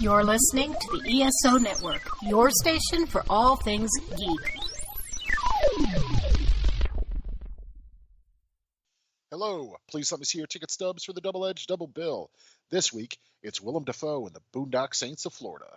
You're listening to the ESO Network, your station for all things geek. Hello, please let me see your ticket stubs for the double-edged double bill. This week, it's Willem Dafoe and the Boondock Saints of Florida.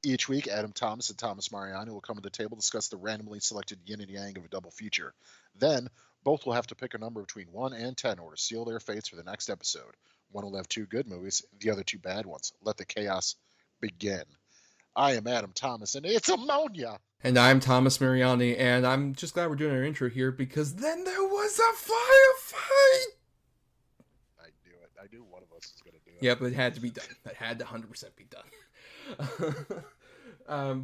Each week, Adam Thomas and Thomas Mariani will come to the table to discuss the randomly selected yin and yang of a double feature. Then, both will have to pick a number between 1 and 10 in order to seal their fates for the next episode. One will have 2 good movies, the other 2 bad ones. Let the chaos begin. I am Adam Thomas, and it's ammonia! And I'm Thomas Mariani, and I'm just glad we're doing our intro here, because then there was a firefight! I knew one of us was going to do it. Yeah, but it had to be done. That had to 100% be done.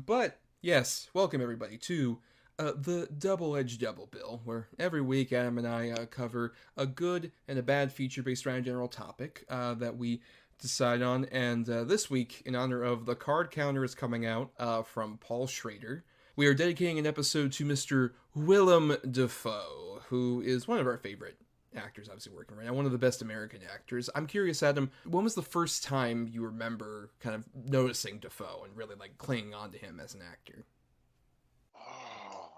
But yes, welcome everybody to the double-edged double bill, where every week Adam and I cover a good and a bad feature based around a general topic that we decide on. And this week, in honor of the card counter is coming out from Paul Schrader, we are dedicating an episode to Mr. Willem Dafoe, who is one of our favorite actors obviously working right now, one of the best American actors. I'm curious, Adam, when was the first time you remember kind of noticing Dafoe and really like clinging on to him as an actor? Oh,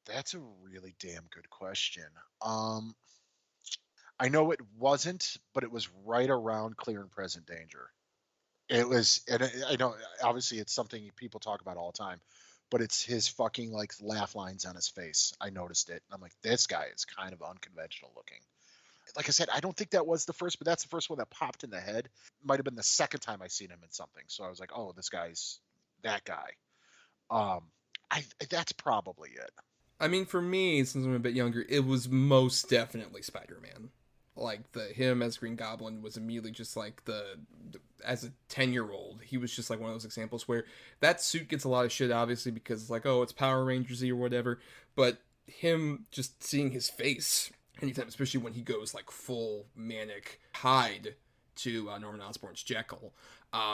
that's a really damn good question. I know it wasn't, but it was right around Clear and Present Danger. It was, and I know obviously it's something people talk about all the time, but it's his fucking like laugh lines on his face. I noticed it. And I'm like, this guy is kind of unconventional looking. Like I said, I don't think that was the first, but that's the first one that popped in the head. Might have been the second time I seen him in something. So I was like, oh, this guy's that guy. That's probably it. I mean, for me, since I'm a bit younger, it was most definitely Spider-Man. Like, him as Green Goblin was immediately just like as a 10-year-old, he was just like one of those examples where that suit gets a lot of shit, obviously, because it's like, oh, it's Power Rangers-y or whatever, but him just seeing his face anytime, especially when he goes like full manic Hyde to Norman Osborn's Jekyll,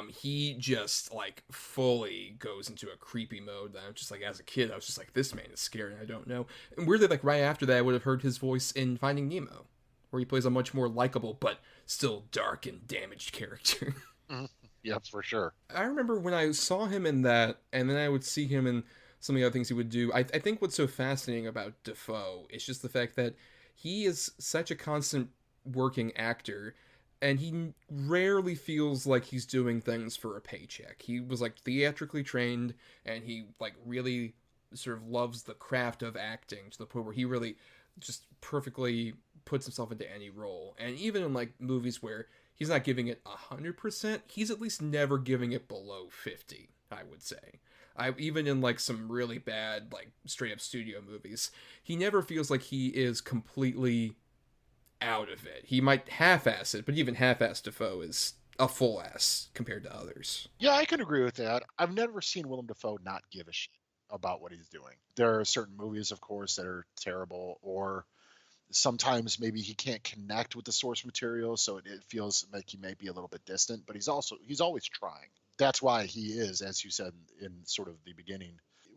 he just like fully goes into a creepy mode that I'm just like, as a kid, I was just like, this man is scary, I don't know. And weirdly, like right after that, I would have heard his voice in Finding Nemo, where he plays a much more likable but still dark and damaged character. Yep, for sure. I remember when I saw him in that, and then I would see him in some of the other things he would do. I think what's so fascinating about Dafoe is just the fact that he is such a constant working actor, and he rarely feels like he's doing things for a paycheck. He was like theatrically trained, and he like really sort of loves the craft of acting to the point where he really just perfectly puts himself into any role. And even in like movies where he's not giving it 100%, he's at least never giving it below 50, I would say. Even in like some really bad like straight up studio movies, he never feels like he is completely out of it. He might half-ass it, but even half-ass Dafoe is a full ass compared to others. Yeah, I can agree with that. I've never seen Willem Dafoe not give a shit about what he's doing. There are certain movies, of course, that are terrible, or sometimes maybe he can't connect with the source material, so it feels like he may be a little bit distant, but he's always trying. That's why he is, as you said in sort of the beginning,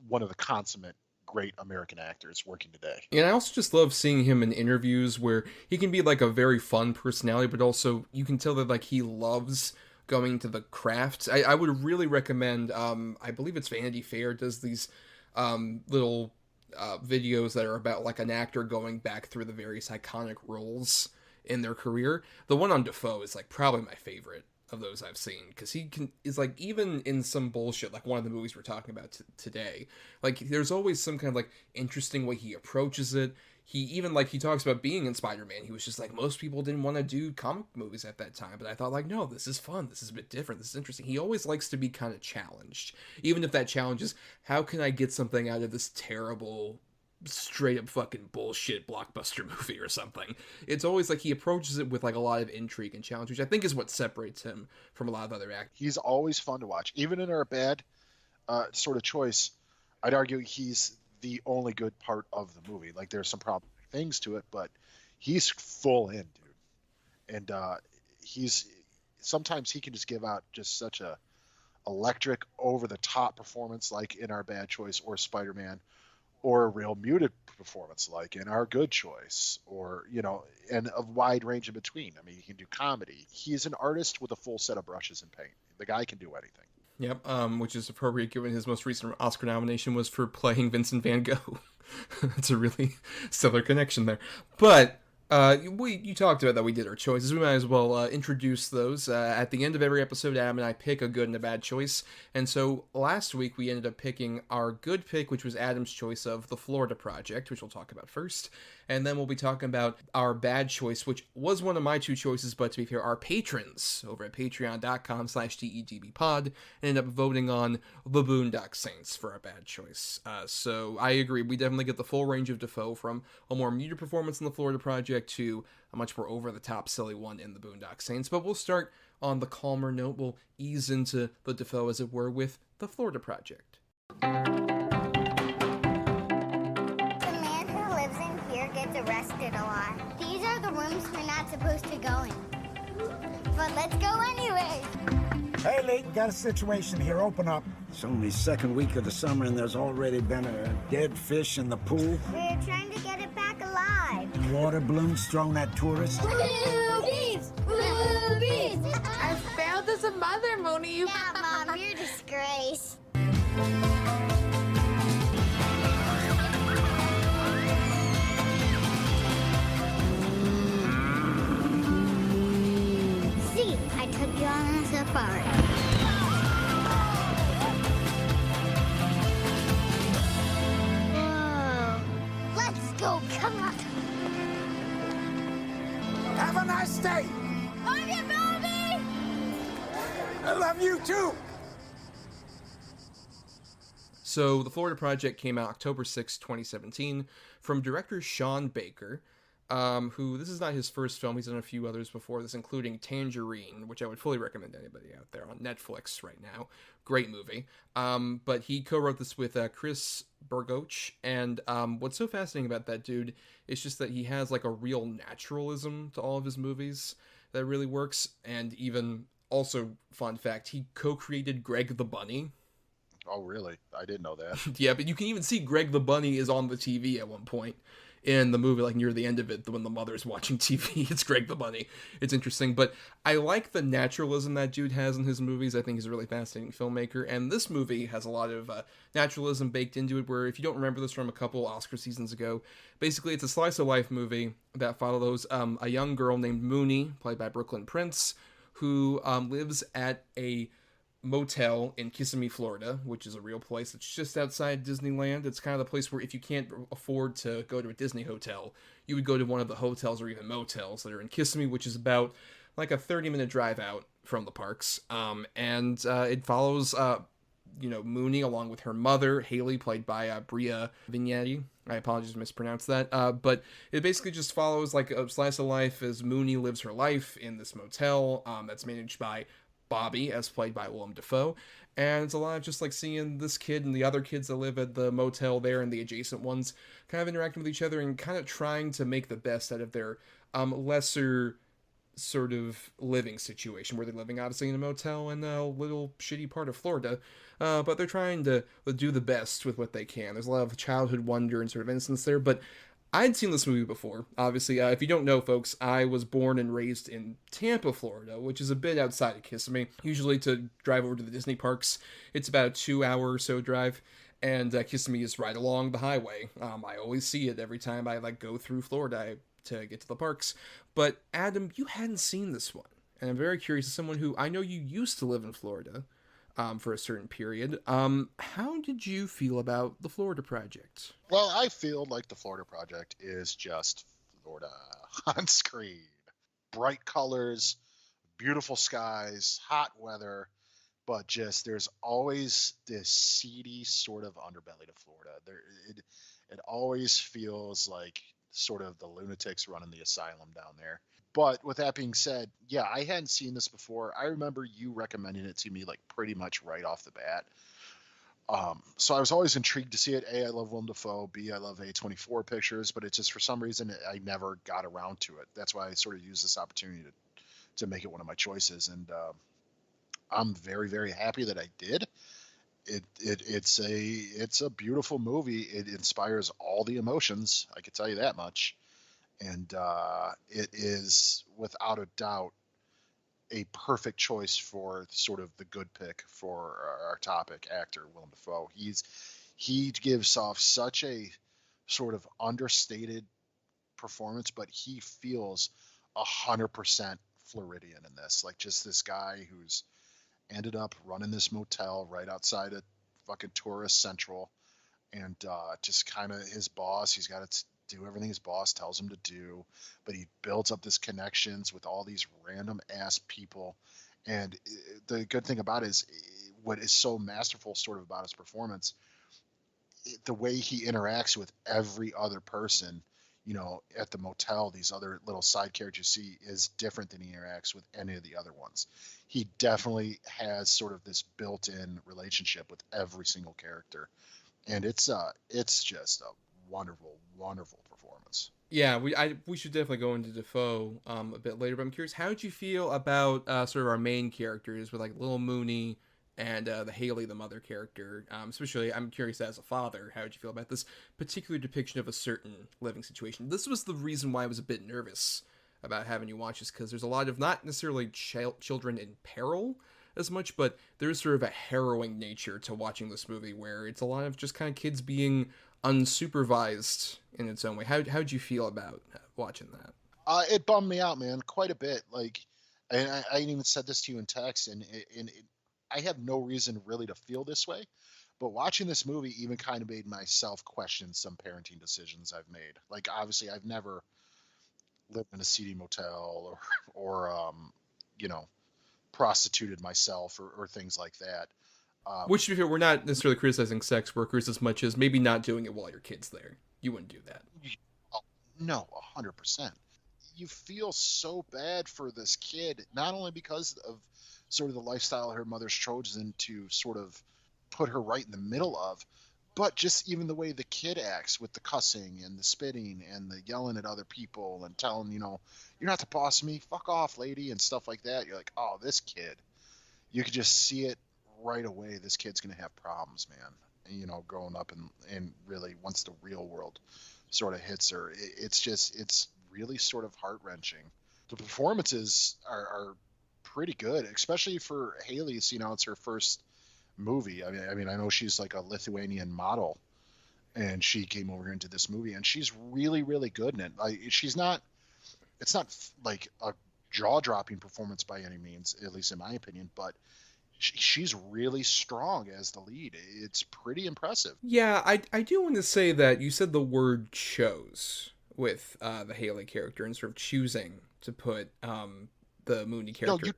one of the consummate great American actors working today. And I also just love seeing him in interviews where he can be like a very fun personality, but also you can tell that like he loves going to the craft. I would really recommend, I believe it's Vanity Fair does these little videos that are about like an actor going back through the various iconic roles in their career. The one on Dafoe is like probably my favorite of those I've seen, because is like, even in some bullshit like one of the movies we're talking about today, like there's always some kind of like interesting way he approaches it. He talks about being in Spider-Man. He was just like, most people didn't want to do comic movies at that time, but I thought like, no, this is fun, this is a bit different, this is interesting. He always likes to be kind of challenged, even if that challenge is, how can I get something out of this terrible straight up fucking bullshit blockbuster movie or something. It's always like he approaches it with like a lot of intrigue and challenge, which I think is what separates him from a lot of other actors. He's always fun to watch. Even in our bad sort of choice, I'd argue he's the only good part of the movie. Like there's some problematic things to it, but he's full in, dude. And he's sometimes he can just give out just such a electric, over the top performance, like in our bad choice or Spider-Man, or a real muted performance like in Our Good Choice, or, you know, and a wide range in between. I mean, he can do comedy. He's an artist with a full set of brushes and paint. The guy can do anything. Yep, which is appropriate given his most recent Oscar nomination was for playing Vincent van Gogh. It's a really stellar connection there. But you talked about that we did our choices. We might as well introduce those. At the end of every episode, Adam and I pick a good and a bad choice. And so last week we ended up picking our good pick, which was Adam's choice of The Florida Project, which we'll talk about first. And then we'll be talking about our bad choice, which was one of my two choices, but to be fair, our patrons over at patreon.com/DEDBpod ended up voting on the Boondock Saints for our bad choice. So I agree. We definitely get the full range of Dafoe, from a more muted performance in The Florida Project to a much more over-the-top silly one in the Boondock Saints. But we'll start on the calmer note. We'll ease into the Dafoe, as it were, with The Florida Project. Gets arrested a lot. These are the rooms we're not supposed to go in. But let's go anyway. Hey, Lee, we got a situation here. Open up. It's only second week of the summer and there's already been a dead fish in the pool. We're trying to get it back alive. Water balloons thrown at tourists. Boobies! Boobies! I failed as a mother, Moni. Yeah, Mom, you're a disgrace. See, I took you on a safari. Whoa. Let's go, come on. Have a nice day. Love you, Bobby! I love you, too. So, The Florida Project came out October 6, 2017, from director Sean Baker, who, this is not his first film. He's done a few others before this, including Tangerine, which I would fully recommend to anybody out there, on Netflix right now. Great movie. But he co-wrote this with Chris Burgoch, and what's so fascinating about that dude is just that he has like a real naturalism to all of his movies that really works. And even, also, fun fact, he co-created Greg the Bunny. Oh, really? I didn't know that. Yeah, but you can even see Greg the Bunny is on the TV at one point in the movie, like near the end of it, when the mother's watching TV. It's Greg the Bunny. It's interesting, but I like the naturalism that dude has in his movies. I think he's a really fascinating filmmaker, and this movie has a lot of naturalism baked into it, where if you don't remember this from a couple Oscar seasons ago, basically it's a slice-of-life movie that follows a young girl named Mooney, played by Brooklyn Prince, who lives at a motel in Kissimmee, Florida, which is a real place. It's just outside Disneyland. It's kind of the place where if you can't afford to go to a Disney hotel, you would go to one of the hotels or even motels that are in Kissimmee, which is about like a 30-minute drive out from the parks. And it follows, Mooney along with her mother, Haley, played by Bria Vignetti. I apologize if I mispronounced that. But it basically just follows like a slice of life as Mooney lives her life in this motel that's managed by Bobby, as played by Willem Dafoe, and it's a lot of just like seeing this kid and the other kids that live at the motel there and the adjacent ones kind of interacting with each other and kind of trying to make the best out of their lesser sort of living situation, where they're living obviously in a motel in a little shitty part of Florida, but they're trying to do the best with what they can. There's a lot of childhood wonder and sort of innocence there, but I'd seen this movie before. Obviously, if you don't know, folks, I was born and raised in Tampa, Florida, which is a bit outside of Kissimmee. Usually to drive over to the Disney parks, it's about a 2-hour or so drive, and Kissimmee is right along the highway. I always see it every time I go through Florida to get to the parks. But Adam, you hadn't seen this one, and I'm very curious, as someone who I know you used to live in Florida for a certain period. How did you feel about the Florida Project? Well, I feel like the Florida Project is just Florida on screen. Bright colors, beautiful skies, hot weather, but just there's always this seedy sort of underbelly to Florida. It always feels like sort of the lunatics running the asylum down there. But with that being said, yeah, I hadn't seen this before. I remember you recommending it to me like pretty much right off the bat. So I was always intrigued to see it. A, I love Willem Dafoe. B, I love A24 pictures, but it just, for some reason, I never got around to it. That's why I sort of used this opportunity to make it one of my choices. And I'm very, very happy that I did. It's a beautiful movie. It inspires all the emotions. I can tell you that much. And it is without a doubt a perfect choice for sort of the good pick for our topic actor, Willem Dafoe. He gives off such a sort of understated performance, but he feels 100% Floridian in this. Like, just this guy who's ended up running this motel right outside of fucking tourist central, and just kind of his boss, he's got to do everything his boss tells him to do, but he builds up this connections with all these random ass people. And the good thing about it is what is so masterful sort of about his performance, the way he interacts with every other person, you know, at the motel, these other little side characters you see, is different than he interacts with any of the other ones. He definitely has sort of this built-in relationship with every single character, and it's just a wonderful, wonderful performance. Yeah, we should definitely go into Defoe a bit later, but I'm curious, how did you feel about sort of our main characters with like Little Mooney and the Haley, the mother character? Especially, I'm curious as a father, how did you feel about this particular depiction of a certain living situation? This was the reason why I was a bit nervous about having you watch this, because there's a lot of not necessarily children in peril as much, but there's sort of a harrowing nature to watching this movie where it's a lot of just kind of kids being unsupervised in its own way. How'd you feel about watching that? It bummed me out, man, quite a bit. Like, and I even said this to you in text, and I have no reason really to feel this way, but watching this movie even kind of made myself question some parenting decisions I've made. Like, obviously, I've never lived in a seedy motel or you know, prostituted myself or things like that. Which, to be fair, we're not necessarily criticizing sex workers as much as maybe not doing it while your kid's there. You wouldn't do that. No, 100%. You feel so bad for this kid, not only because of sort of the lifestyle her mother's chosen to sort of put her right in the middle of, but just even the way the kid acts with the cussing and the spitting and the yelling at other people and telling, you know, you're not the boss of me, fuck off, lady, and stuff like that. You're like, oh, this kid. You could just see it right away. This kid's going to have problems, man. You know, growing up and really once the real world sort of hits her, it's really sort of heart-wrenching. The performances are pretty good, especially for Haley. You know, it's her first movie. I mean, I know she's like a Lithuanian model, and she came over into this movie, and she's really, really good in it. Like, it's not like a jaw-dropping performance by any means, at least in my opinion, but she's really strong as the lead. It's pretty impressive. Yeah, I do want to say that you said the word chose with the Haley character and sort of choosing to put the Mooney character. No,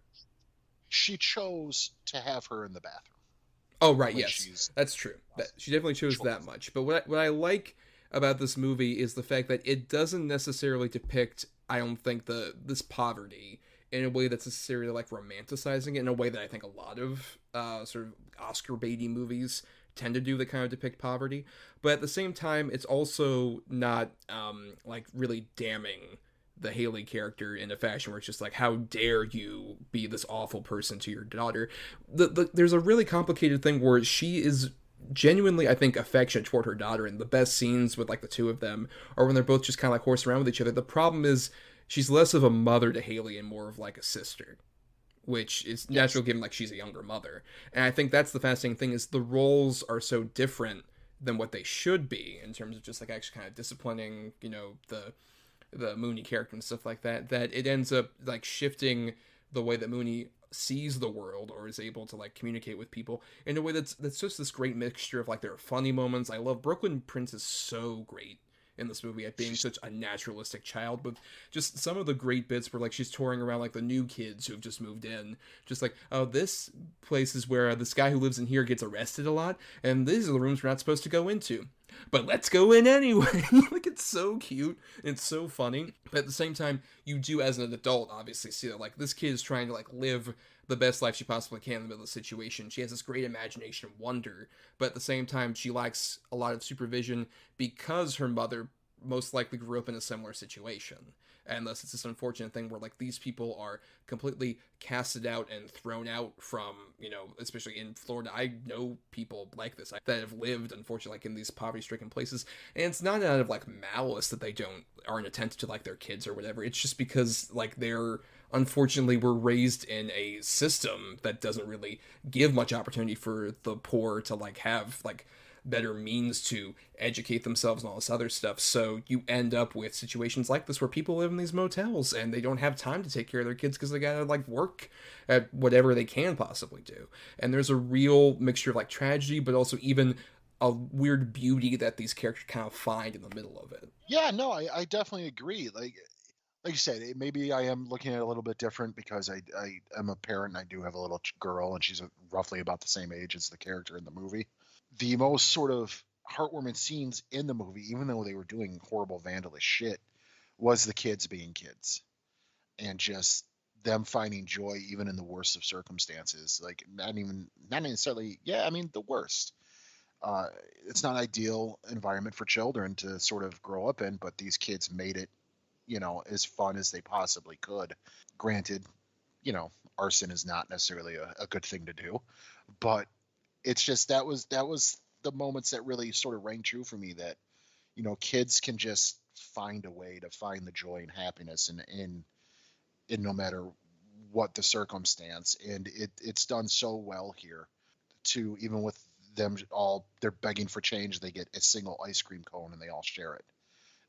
she chose to have her in the bathroom. Oh, right, yes. That's true. She definitely chose that much. But what I like about this movie is the fact that it doesn't necessarily depict, I don't think, this poverty in a way that's necessarily like romanticizing it in a way that I think a lot of sort of Oscar baity movies tend to do, that kind of depict poverty. But at the same time, it's also not like really damning the Haley character in a fashion where it's just like, how dare you be this awful person to your daughter. There's a really complicated thing where she is genuinely, I think, affectionate toward her daughter, and the best scenes with like the two of them are when they're both just kind of like horsing around with each other. The problem is she's less of a mother to Haley and more of like a sister, which is natural given like she's a younger mother. And I think that's the fascinating thing, is the roles are so different than what they should be in terms of just like actually kind of disciplining, you know, the Mooney character and stuff like that, that it ends up like shifting the way that Mooney sees the world or is able to like communicate with people in a way that's just this great mixture of like, there are funny moments. I love Brooklyn Prince is so great in this movie at being such a naturalistic child, but just some of the great bits where like she's touring around like the new kids who've just moved in, just like, oh, this place is where this guy who lives in here gets arrested a lot, and these are the rooms we're not supposed to go into. but let's go in anyway. Like, it's so cute. It's so funny. But at the same time, you do, as an adult, obviously see that, like, this kid is trying to, like, live the best life she possibly can in the middle of the situation. She has this great imagination and wonder, but at the same time, she lacks a lot of supervision because her mother most likely grew up in a similar situation. And thus it's this unfortunate thing where, like, these people are completely casted out and thrown out from, you know, especially in Florida. I know people like this that have lived, unfortunately, like, in these poverty-stricken places. And it's not out of, like, malice that they aren't attentive to, like, their kids or whatever. It's just because, like, they're, unfortunately, were raised in a system that doesn't really give much opportunity for the poor to, like, have, like, better means to educate themselves and all this other stuff. So you end up with situations like this where people live in these motels and they don't have time to take care of their kids because they gotta, like, work at whatever they can possibly do. And there's a real mixture of, like, tragedy, but also even a weird beauty that these characters kind of find in the middle of it. Yeah, no, I definitely agree. Like you said, maybe I am looking at it a little bit different because I am a parent and I do have a little girl, and she's roughly about the same age as the character in the movie. The most sort of heartwarming scenes in the movie, even though they were doing horrible vandalous shit, was the kids being kids and just them finding joy even in the worst of circumstances. Like, not necessarily, yeah, I mean, the worst. It's not ideal environment for children to sort of grow up in, but these kids made it, you know, as fun as they possibly could. Granted, you know, arson is not necessarily a good thing to do, but it's just that was the moments that really sort of rang true for me, that, you know, kids can just find a way to find the joy and happiness in no matter what the circumstance. And it's done so well here, to even with them all, they're begging for change, they get a single ice cream cone and they all share it.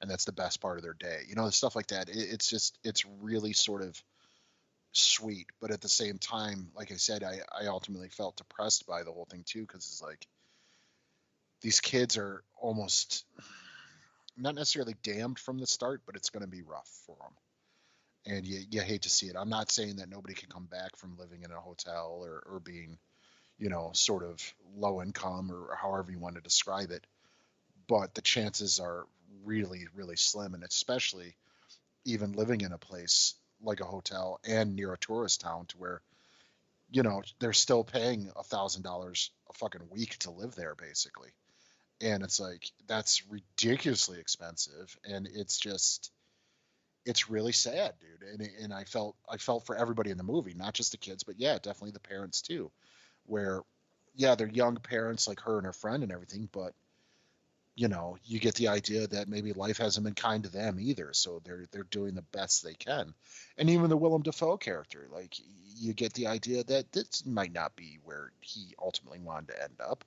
And that's the best part of their day. You know, stuff like that. It's really sort of sweet, but at the same time, like I said, I ultimately felt depressed by the whole thing too, because it's like these kids are almost not necessarily damned from the start, but it's going to be rough for them, and you hate to see it. I'm not saying that nobody can come back from living in a hotel or being, you know, sort of low income or however you want to describe it, but the chances are really, really slim. And especially even living in a place like a hotel and near a tourist town, to where, you know, they're still paying $1,000 a fucking week to live there, basically. And it's like, that's ridiculously expensive. And it's really sad, dude. And I felt for everybody in the movie, not just the kids, but yeah, definitely the parents too, where, yeah, they're young parents like her and her friend and everything, but, you know, you get the idea that maybe life hasn't been kind to them either. So they're doing the best they can. And even the Willem Dafoe character, like, you get the idea that this might not be where he ultimately wanted to end up,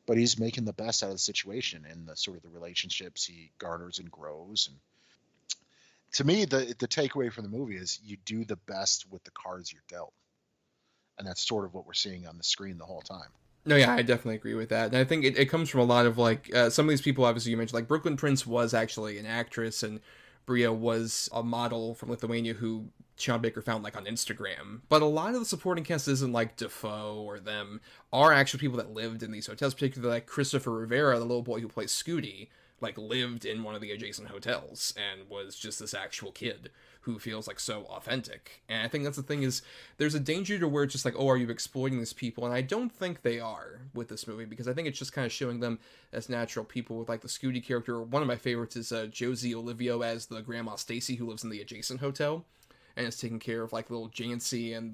but he's making the best out of the situation and the sort of the relationships he garners and grows. And to me, the takeaway from the movie is you do the best with the cards you're dealt. And that's sort of what we're seeing on the screen the whole time. No, yeah, I definitely agree with that. And I think it comes from a lot of, like, some of these people, obviously, you mentioned, like, Brooklyn Prince was actually an actress, and Bria was a model from Lithuania who Sean Baker found, like, on Instagram. But a lot of the supporting cast isn't, like, Defoe or them, are actually people that lived in these hotels, particularly, like, Christopher Rivera, the little boy who plays Scooty, like, lived in one of the adjacent hotels and was just this actual kid who feels, like, so authentic. And I think that's the thing, is there's a danger to where it's just like, oh, are you exploiting these people? And I don't think they are with this movie, because I think it's just kind of showing them as natural people. With, like, the Scooty character, one of my favorites is Josie Olivio as the grandma Stacy, who lives in the adjacent hotel and is taking care of, like, little Jancy and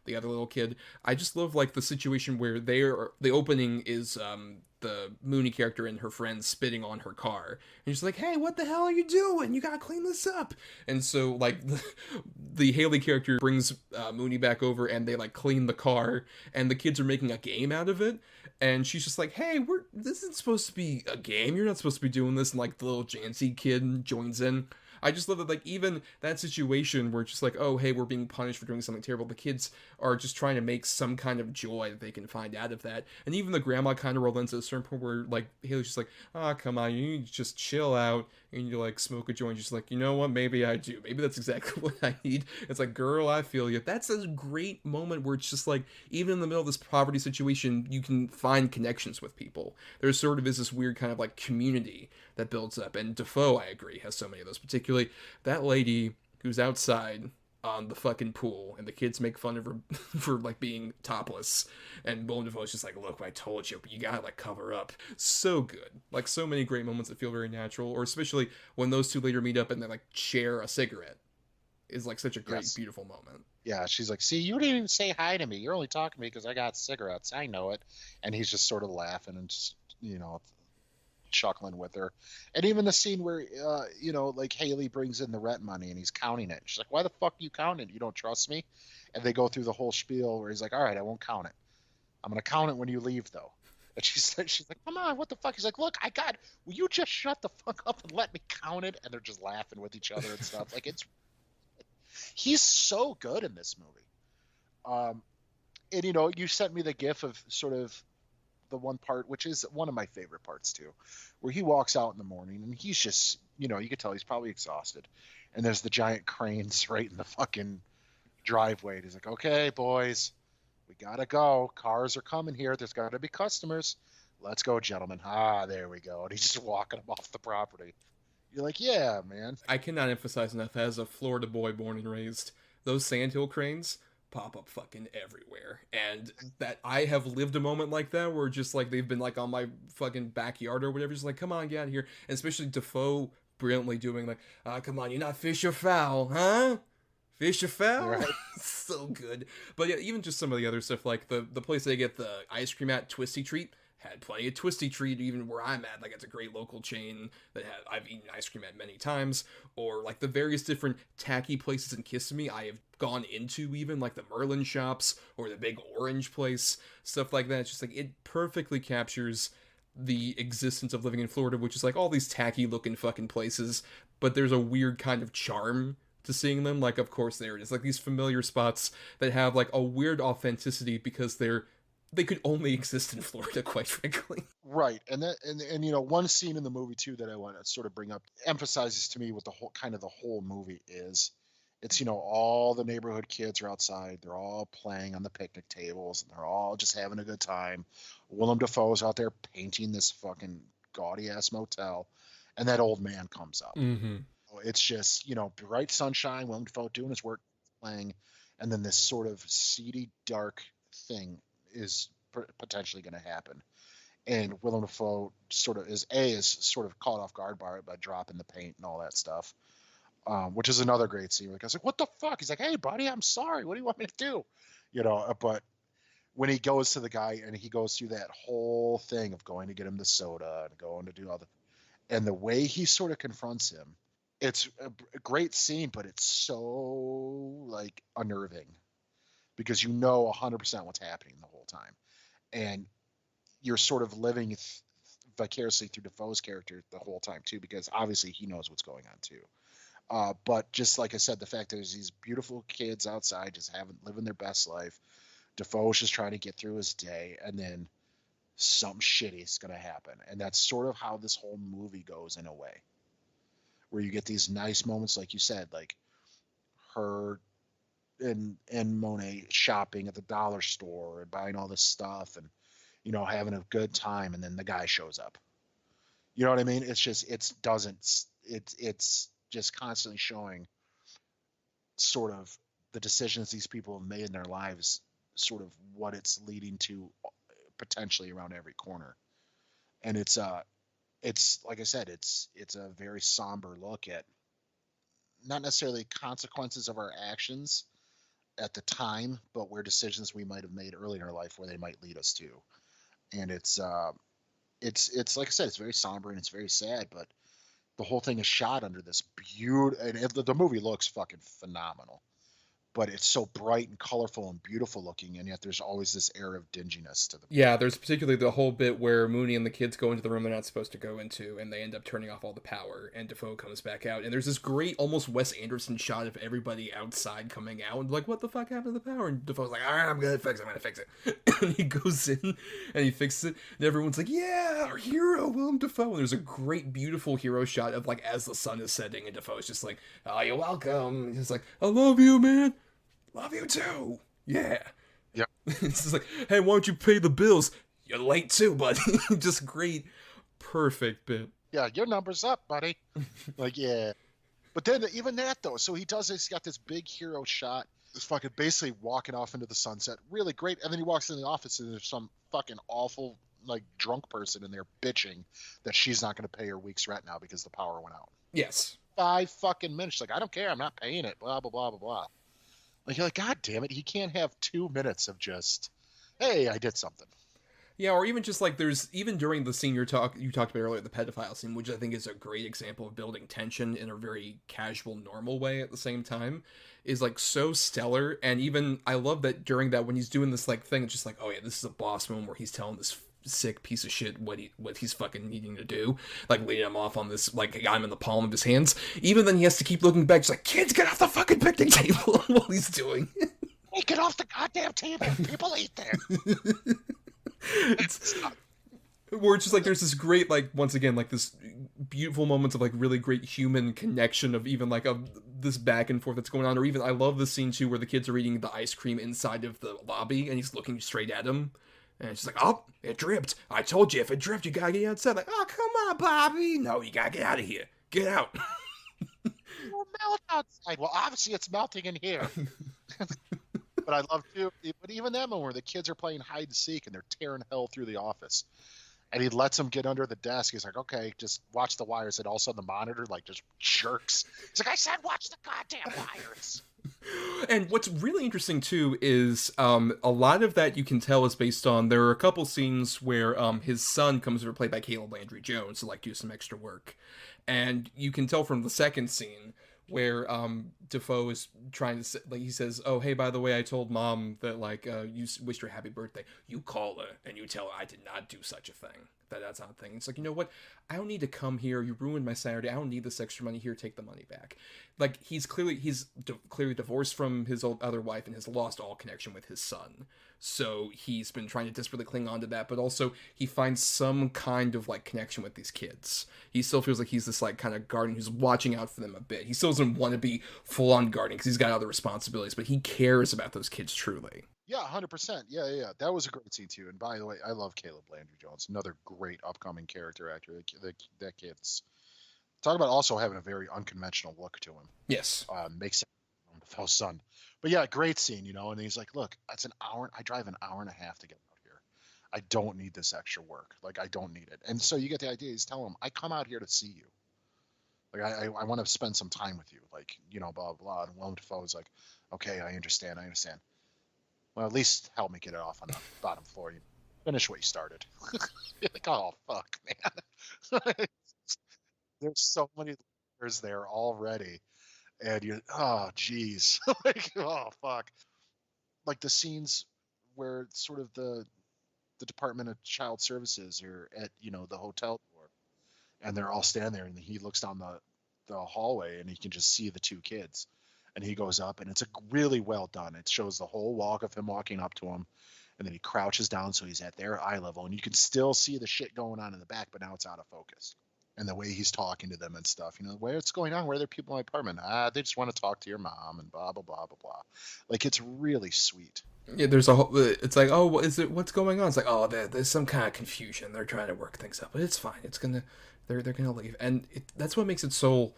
the other little kid. I just love, like, the situation where the opening is the Mooney character and her friend spitting on her car, and she's like, hey, what the hell are you doing? You gotta clean this up. And so, like, the Haley character brings Mooney back over, and they, like, clean the car, and the kids are making a game out of it, and she's just like, hey, this isn't supposed to be a game, you're not supposed to be doing this. And, like, the little Jancy kid joins in. I just love that, like, even that situation where it's just like, oh, hey, we're being punished for doing something terrible, the kids are just trying to make some kind of joy that they can find out of that. And even the grandma kind of relents at a certain point where, like, Haley's just like, oh, come on, you need to just chill out. and you like smoke a joint, just like, you know what, maybe I do, maybe that's exactly what I need. It's like, girl, I feel you. That's a great moment where it's just like, even in the middle of this poverty situation, you can find connections with people. There sort of is this weird kind of like community that builds up, and Dafoe, I agree, has so many of those, particularly that lady who's outside on the fucking pool, and the kids make fun of her for like being topless, and Willem Dafoe's just like, look, I told you, but you gotta like cover up. So good. Like, so many great moments that feel very natural, or especially when those two later meet up and they like share a cigarette, is like such a great, Yes. beautiful moment. Yeah, she's like, see, you didn't even say hi to me. You're only talking to me because I got cigarettes. I know it. And he's just sort of laughing and just, chuckling with her. And even the scene where, like Haley brings in the rent money and he's counting it. She's like, why the fuck are you counting it? You don't trust me? And they go through the whole spiel where he's like, all right, I won't count it. I'm going to count it when you leave, though. And she's like, come on, what the fuck? He's like, look, will you just shut the fuck up and let me count it? And they're just laughing with each other and stuff. Like, he's so good in this movie. And, you sent me the gif of sort of the one part, which is one of my favorite parts too, where he walks out in the morning and he's just, you can tell he's probably exhausted. And there's the giant cranes right in the fucking driveway. And he's like, okay, boys, we gotta go. Cars are coming here. There's gotta be customers. Let's go, gentlemen. There we go. And he's just walking them off the property. You're like, yeah, man. I cannot emphasize enough, as a Florida boy born and raised, those sandhill cranes pop up fucking everywhere, and that I have lived a moment like that where just like they've been like on my fucking backyard or whatever, just like, come on, get out of here. And especially Dafoe brilliantly doing like, come on, you're not fish or fowl, huh? Fish or fowl? Right. So good. But yeah, even just some of the other stuff, like the place they get the ice cream at, Twisty Treat, had plenty of Twisty Treat even where I'm at. Like, it's a great local chain that I've eaten ice cream at many times. Or like the various different tacky places in Kissimmee I have gone into, even like the Merlin shops or the Big Orange place, stuff like that. It's just like, it perfectly captures the existence of living in Florida, which is like all these tacky looking fucking places, but there's a weird kind of charm to seeing them. Like, of course, there it is, like these familiar spots that have like a weird authenticity because they could only exist in Florida, quite frankly. Right. And one scene in the movie too that I want to sort of bring up emphasizes to me what the whole movie is. It's, all the neighborhood kids are outside. They're all playing on the picnic tables and they're all just having a good time. Willem Dafoe's out there painting this fucking gaudy ass motel, and that old man comes up. Mm-hmm. It's just, bright sunshine, Willem Dafoe doing his work, playing, and then this sort of seedy, dark thing is potentially going to happen. And Willem Dafoe is sort of caught off guard by dropping the paint and all that stuff, which is another great scene. Like, I was like, what the fuck? He's like, hey, buddy, I'm sorry. What do you want me to do? But when he goes to the guy and he goes through that whole thing of going to get him the soda and going to do all and the way he sort of confronts him, it's a great scene, but it's so like unnerving because 100% what's happening the whole time. And you're sort of living vicariously through Defoe's character the whole time too, because obviously he knows what's going on too. But just like I said, the fact that there's these beautiful kids outside just living their best life. Defoe's just trying to get through his day, and then something shitty is going to happen. And that's sort of how this whole movie goes in a way, where you get these nice moments, like you said, like her and Monet shopping at the dollar store and buying all this stuff and, having a good time. And then the guy shows up. You know what I mean? It's just, it's just constantly showing sort of the decisions these people have made in their lives, sort of what it's leading to potentially around every corner. And it's like I said, it's a very somber look at not necessarily consequences of our actions at the time, but where decisions we might have made early in our life where they might lead us to. And it's like I said, it's very somber and it's very sad, but the whole thing is shot under this beautiful, and the movie looks fucking phenomenal, but it's so bright and colorful and beautiful looking, and yet there's always this air of dinginess to the. Yeah, there's particularly the whole bit where Mooney and the kids go into the room they're not supposed to go into, and they end up turning off all the power, and Dafoe comes back out, and there's this great, almost Wes Anderson shot of everybody outside coming out, and like, what the fuck happened to the power? And Dafoe's like, alright, I'm gonna fix it. And he goes in, and he fixes it, and everyone's like, yeah, our hero, Willem Dafoe. And there's a great, beautiful hero shot of, like, as the sun is setting, and Dafoe's just like, oh, you're welcome. And he's like, I love you, man. Love you too. Yeah. Yeah. It's just like, hey, why don't you pay the bills? You're late too, buddy. Just great, perfect bit. Yeah, your number's up, buddy. Like, yeah. But then even that though, so he does this, he's got this big hero shot, this fucking basically walking off into the sunset. Really great. And then he walks in the office and there's some fucking awful, like, drunk person in there bitching that she's not going to pay her week's rent now because the power went out. Yes. 5 fucking minutes. Like, I don't care. I'm not paying it. Blah, blah, blah, blah, blah. Like, you're like, God damn it. He can't have 2 minutes of just, hey, I did something. Yeah, or even just like there's, even during the scene you talked about earlier, the pedophile scene, which I think is a great example of building tension in a very casual, normal way at the same time, is like so stellar. And even, I love that during that, when he's doing this like thing, it's just like, oh yeah, this is a boss moment where he's telling this sick piece of shit what he's fucking needing to do, like leading him off on this, like, I'm in the palm of his hands. Even then he has to keep looking back, just like, kids, get off the fucking picnic table while he's doing it. Hey, get off the goddamn table. People eat there. It's where it's just like there's this great, like, once again, like this beautiful moments of like really great human connection of even like of this back and forth that's going on. Or even I love the scene too where the kids are eating the ice cream inside of the lobby and he's looking straight at him. And it's just like, oh, it dripped. I told you, if it dripped, you gotta get outside. Like, oh, come on, Bobby. No, you gotta get out of here. Get out. It'll melt outside. Well, obviously it's melting in here. But I love too, but even that moment where the kids are playing hide and seek and they're tearing hell through the office. And he lets them get under the desk. He's like, okay, just watch the wires. And all of a sudden the monitor, like, just jerks. He's like, I said, watch the goddamn wires. And what's really interesting too is a lot of that you can tell is based on, there are a couple scenes where his son comes over, played by Caleb Landry Jones, to like do some extra work, and you can tell from the second scene where Dafoe is trying to, like, he says, oh, hey, by the way, I told mom that, like, you wished her happy birthday. You call her and you tell her I did not do such a thing. That's not a thing. It's like, you know what? I don't need to come here. You ruined my Saturday. I don't need this extra money. Here, take the money back. Like, he's clearly divorced from his other wife and has lost all connection with his son. So he's been trying to desperately cling on to that, but also he finds some kind of, like, connection with these kids. He still feels like he's this, like, kind of guardian who's watching out for them a bit. He still doesn't want to be full-on guardian because he's got other responsibilities, but he cares about those kids truly. Yeah, 100%. Yeah. That was a great scene too. And by the way, I love Caleb Landry Jones, another great upcoming character actor. That kid's talk about also having a very unconventional look to him. Yes, makes sense. Dafoe's son. But yeah, great scene, you know. And he's like, look, it's an hour. I drive an hour and a half to get out here. I don't need this extra work. Like, I don't need it. And so you get the idea. He's telling him, I come out here to see you. Like, I want to spend some time with you. Like, you know, blah, blah. And Willem Dafoe is like, okay, I understand. Well, at least help me get it off on the bottom floor. You finish what you started. You're like, oh, fuck, man. There's so many layers there already. And you're, oh, geez. Like, oh, fuck. Like the scenes where sort of the Department of Child Services are at, you know, the hotel door. And they're all standing there. And he looks down the hallway and he can just see the 2 kids. And he goes up, and it's a really well done. It shows the whole walk of him walking up to him, and then he crouches down so he's at their eye level, and you can still see the shit going on in the back, but now it's out of focus. And the way he's talking to them and stuff, you know, what's going on? Where are there people in my apartment? They just want to talk to your mom and blah, blah, blah, blah, blah. Like, it's really sweet. Yeah, there's a whole, it's like, oh, what is it? What's going on? It's like, oh, there's some kind of confusion. They're trying to work things out, but it's fine. They're gonna leave. And that's what makes it so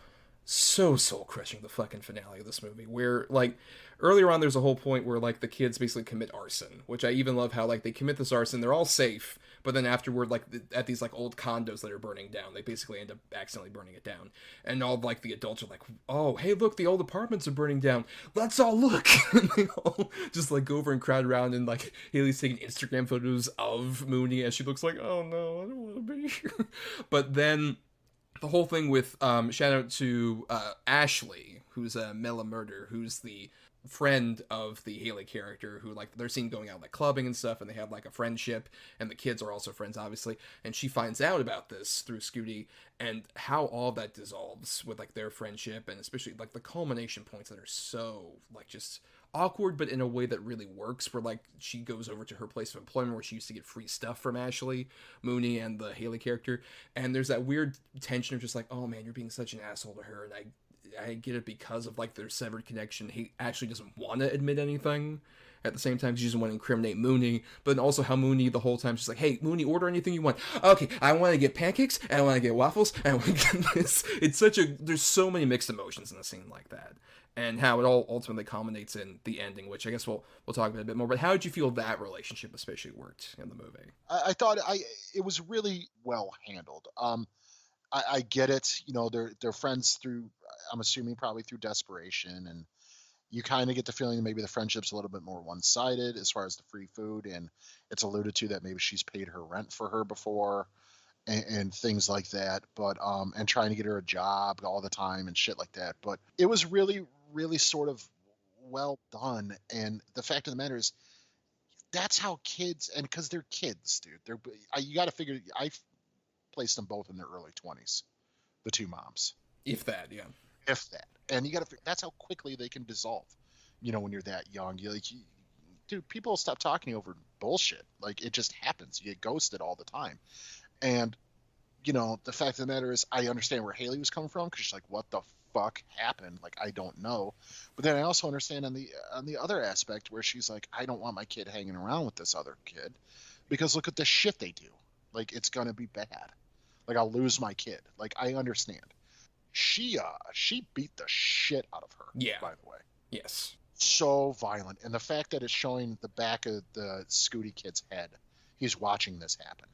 soul-crushing, the fucking finale of this movie, where, like, earlier on there's a whole point where, like, the kids basically commit arson, which I even love how, like, they commit this arson, they're all safe, but then afterward, like, at these, like, old condos that are burning down, they basically end up accidentally burning it down, and all, like, the adults are like, oh, hey, look, the old apartments are burning down, let's all look, and they all just, like, go over and crowd around, and, like, Haley's taking Instagram photos of Mooney as she looks like, oh, no, I don't want to be here, but then the whole thing with, shout out to Ashley, who's Mela Murder, who's the friend of the Haley character who, like, they're seen going out like clubbing and stuff, and they have like a friendship, and the kids are also friends obviously, and she finds out about this through Scooty, and how all that dissolves with like their friendship, and especially like the culmination points that are so like just awkward, but in a way that really works, where like she goes over to her place of employment where she used to get free stuff from Ashley Mooney and the Haley character, and there's that weird tension of just like, oh man, you're being such an asshole to her, and I get it because of like their severed connection. He actually doesn't want to admit anything. At the same time, she doesn't want to incriminate Mooney, but then also how Mooney the whole time she's like, hey, Mooney, order anything you want. Okay, I want to get pancakes, and I want to get waffles, and I want to get this. It's such a, there's so many mixed emotions in a scene like that, and how it all ultimately culminates in the ending, which I guess we'll talk about a bit more. But how did you feel that relationship especially worked in the movie? I thought it was really well handled. I get it. You know, they're friends through, I'm assuming probably through desperation, and you kind of get the feeling that maybe the friendship's a little bit more one-sided as far as the free food, and it's alluded to that maybe she's paid her rent for her before, and things like that. But and trying to get her a job all the time and shit like that. But it was really, really sort of well done. And the fact of the matter is, that's how kids, and because they're kids, dude. You got to figure. I placed them both in their early 20s, the two moms. If that, yeah. If that. And you got to, that's how quickly they can dissolve. You know, when you're that young, dude, people stop talking over bullshit. Like, it just happens. You get ghosted all the time. And, you know, the fact of the matter is, I understand where Haley was coming from, because she's like, what the fuck happened? Like, I don't know. But then I also understand on the other aspect where she's like, I don't want my kid hanging around with this other kid, because look at the shit they do. Like, it's gonna be bad. Like, I'll lose my kid. Like, I understand. She beat the shit out of her. Yeah. By the way. Yes. So violent. And the fact that it's showing the back of the Scooty kid's head, he's watching this happen,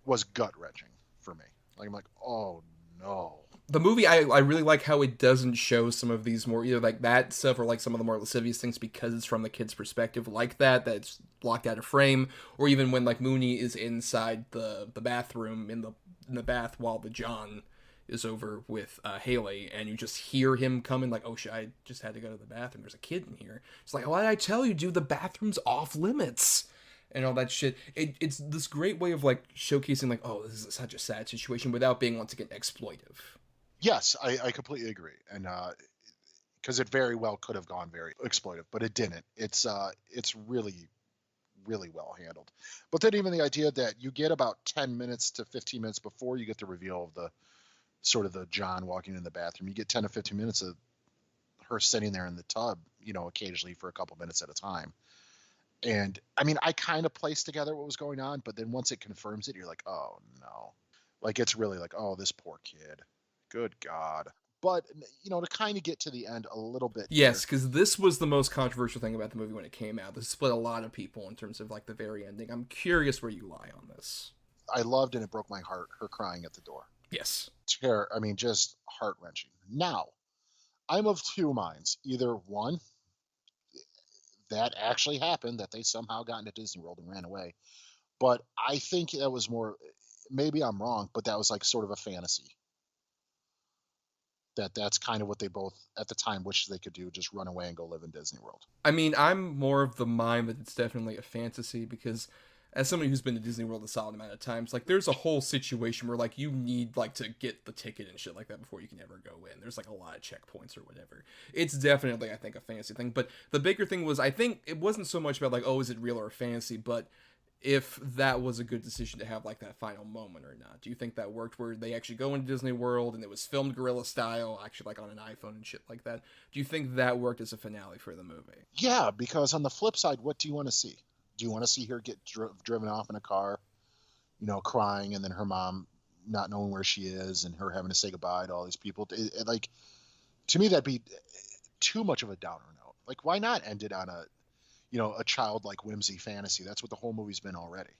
was gut-wrenching for me. Like, I'm like, oh no. The movie, I really like how it doesn't show some of these more, either like that stuff or like some of the more lascivious things, because it's from the kid's perspective, like that's blocked out of frame, or even when like Mooney is inside the bathroom in the bath while the John is over with Haley, and you just hear him coming like, oh shit, I just had to go to the bathroom, there's a kid in here. It's like, why did I tell you, dude, the bathroom's off limits, and all that shit. It's this great way of like showcasing like, oh, this is such a sad situation without being, once again, exploitive. Yes, I completely agree. And because it very well could have gone very exploitive, but it didn't. It's really, really well handled. But then even the idea that you get about 10 minutes to 15 minutes before you get the reveal of the sort of the John walking in the bathroom, you get 10 to 15 minutes of her sitting there in the tub, you know, occasionally for a couple minutes at a time. And I mean, I kind of placed together what was going on, but then once it confirms it, you're like, oh no. Like, it's really like, oh, this poor kid. Good God. But, you know, to kind of get to the end a little bit. Yes, because this was the most controversial thing about the movie when it came out. This split a lot of people in terms of, like, the very ending. I'm curious where you lie on this. I loved, and it broke my heart, her crying at the door. Yes. I mean, just heart-wrenching. Now, I'm of two minds. Either one, that actually happened, that they somehow got into Disney World and ran away. But I think that was more, maybe I'm wrong, but that was like sort of a fantasy. That's kind of what they both at the time wished they could do, just run away and go live in Disney World. I mean, I'm more of the mind that it's definitely a fantasy, because as somebody who's been to Disney World a solid amount of times, like, there's a whole situation where, like, you need, like, to get the ticket and shit like that before you can ever go in. There's, like, a lot of checkpoints or whatever. It's definitely, I think, a fantasy thing. But the bigger thing was, I think it wasn't so much about, like, oh, is it real or a fantasy, but if that was a good decision to have, like, that final moment or not. Do you think that worked, where they actually go into Disney World and it was filmed guerrilla style, actually, like, on an iPhone and shit like that? Do you think that worked as a finale for the movie? Yeah, because on the flip side, what do you want to see? Do you want to see her get driven off in a car, you know, crying, and then her mom not knowing where she is, and her having to say goodbye to all these people? Like, to me, that'd be too much of a downer note. Like, why not end it on a, you know, a childlike whimsy fantasy? That's what the whole movie's been already.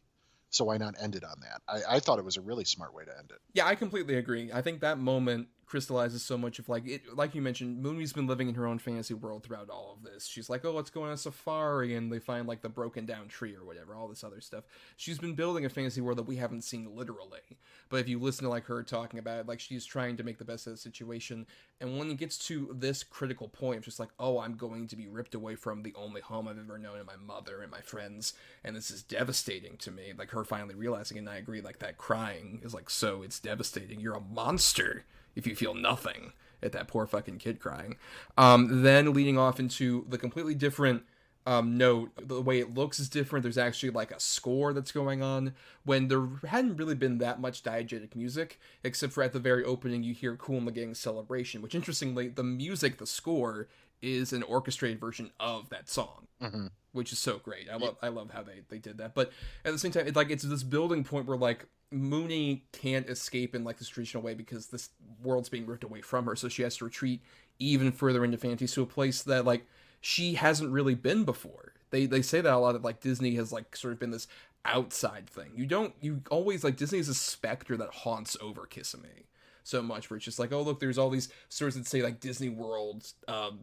So why not end it on that? I thought it was a really smart way to end it. Yeah, I completely agree. I think that moment crystallizes so much of like it. Like you mentioned, Mooney's been living in her own fantasy world throughout all of this. She's like, oh, let's go on a safari, and they find like the broken down tree or whatever, all this other stuff. She's been building a fantasy world that we haven't seen literally. But if you listen to like her talking about it, like she's trying to make the best of the situation. And when it gets to this critical point, it's just like, oh, I'm going to be ripped away from the only home I've ever known, and my mother and my friends, and this is devastating to me. Like her finally realizing, and I agree, like that crying is like, so it's devastating. You're a monster if you feel nothing at that poor fucking kid crying. Then leading off into the completely different note, the way it looks is different. There's actually like a score that's going on when there hadn't really been that much diegetic music, except for at the very opening you hear Kool and the Gang's Celebration, which interestingly, the music, the score, is an orchestrated version of that song. Which is so great. I love how they did that. But at the same time, it's this building point where like Mooney can't escape in like this traditional way because this world's being ripped away from her, so she has to retreat even further into fantasy to a place that like she hasn't really been before. They say that a lot, that like Disney has like sort of been this outside thing. You always like Disney is a specter that haunts over Kissimmee so much, where it's just like, oh look, there's all these stores that say like Disney World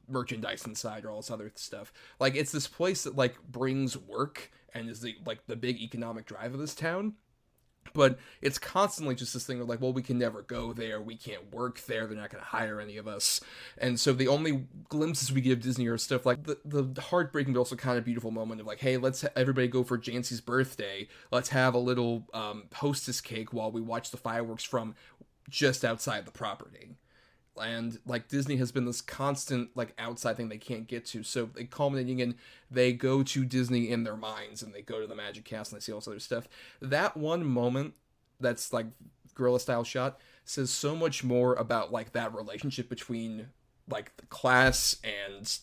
merchandise inside or all this other stuff. Like it's this place that like brings work and is the big economic drive of this town. But it's constantly just this thing of like, well, we can never go there, we can't work there, they're not going to hire any of us. And so the only glimpses we give Disney are stuff like the heartbreaking but also kind of beautiful moment of like, hey, let's everybody go for Jancy's birthday, let's have a little hostess cake while we watch the fireworks from just outside the property. And like Disney has been this constant like outside thing they can't get to, so they culminating in they go to Disney in their minds and they go to the Magic Castle and they see all this other stuff. That one moment that's like guerrilla style shot says so much more about like that relationship between like the class and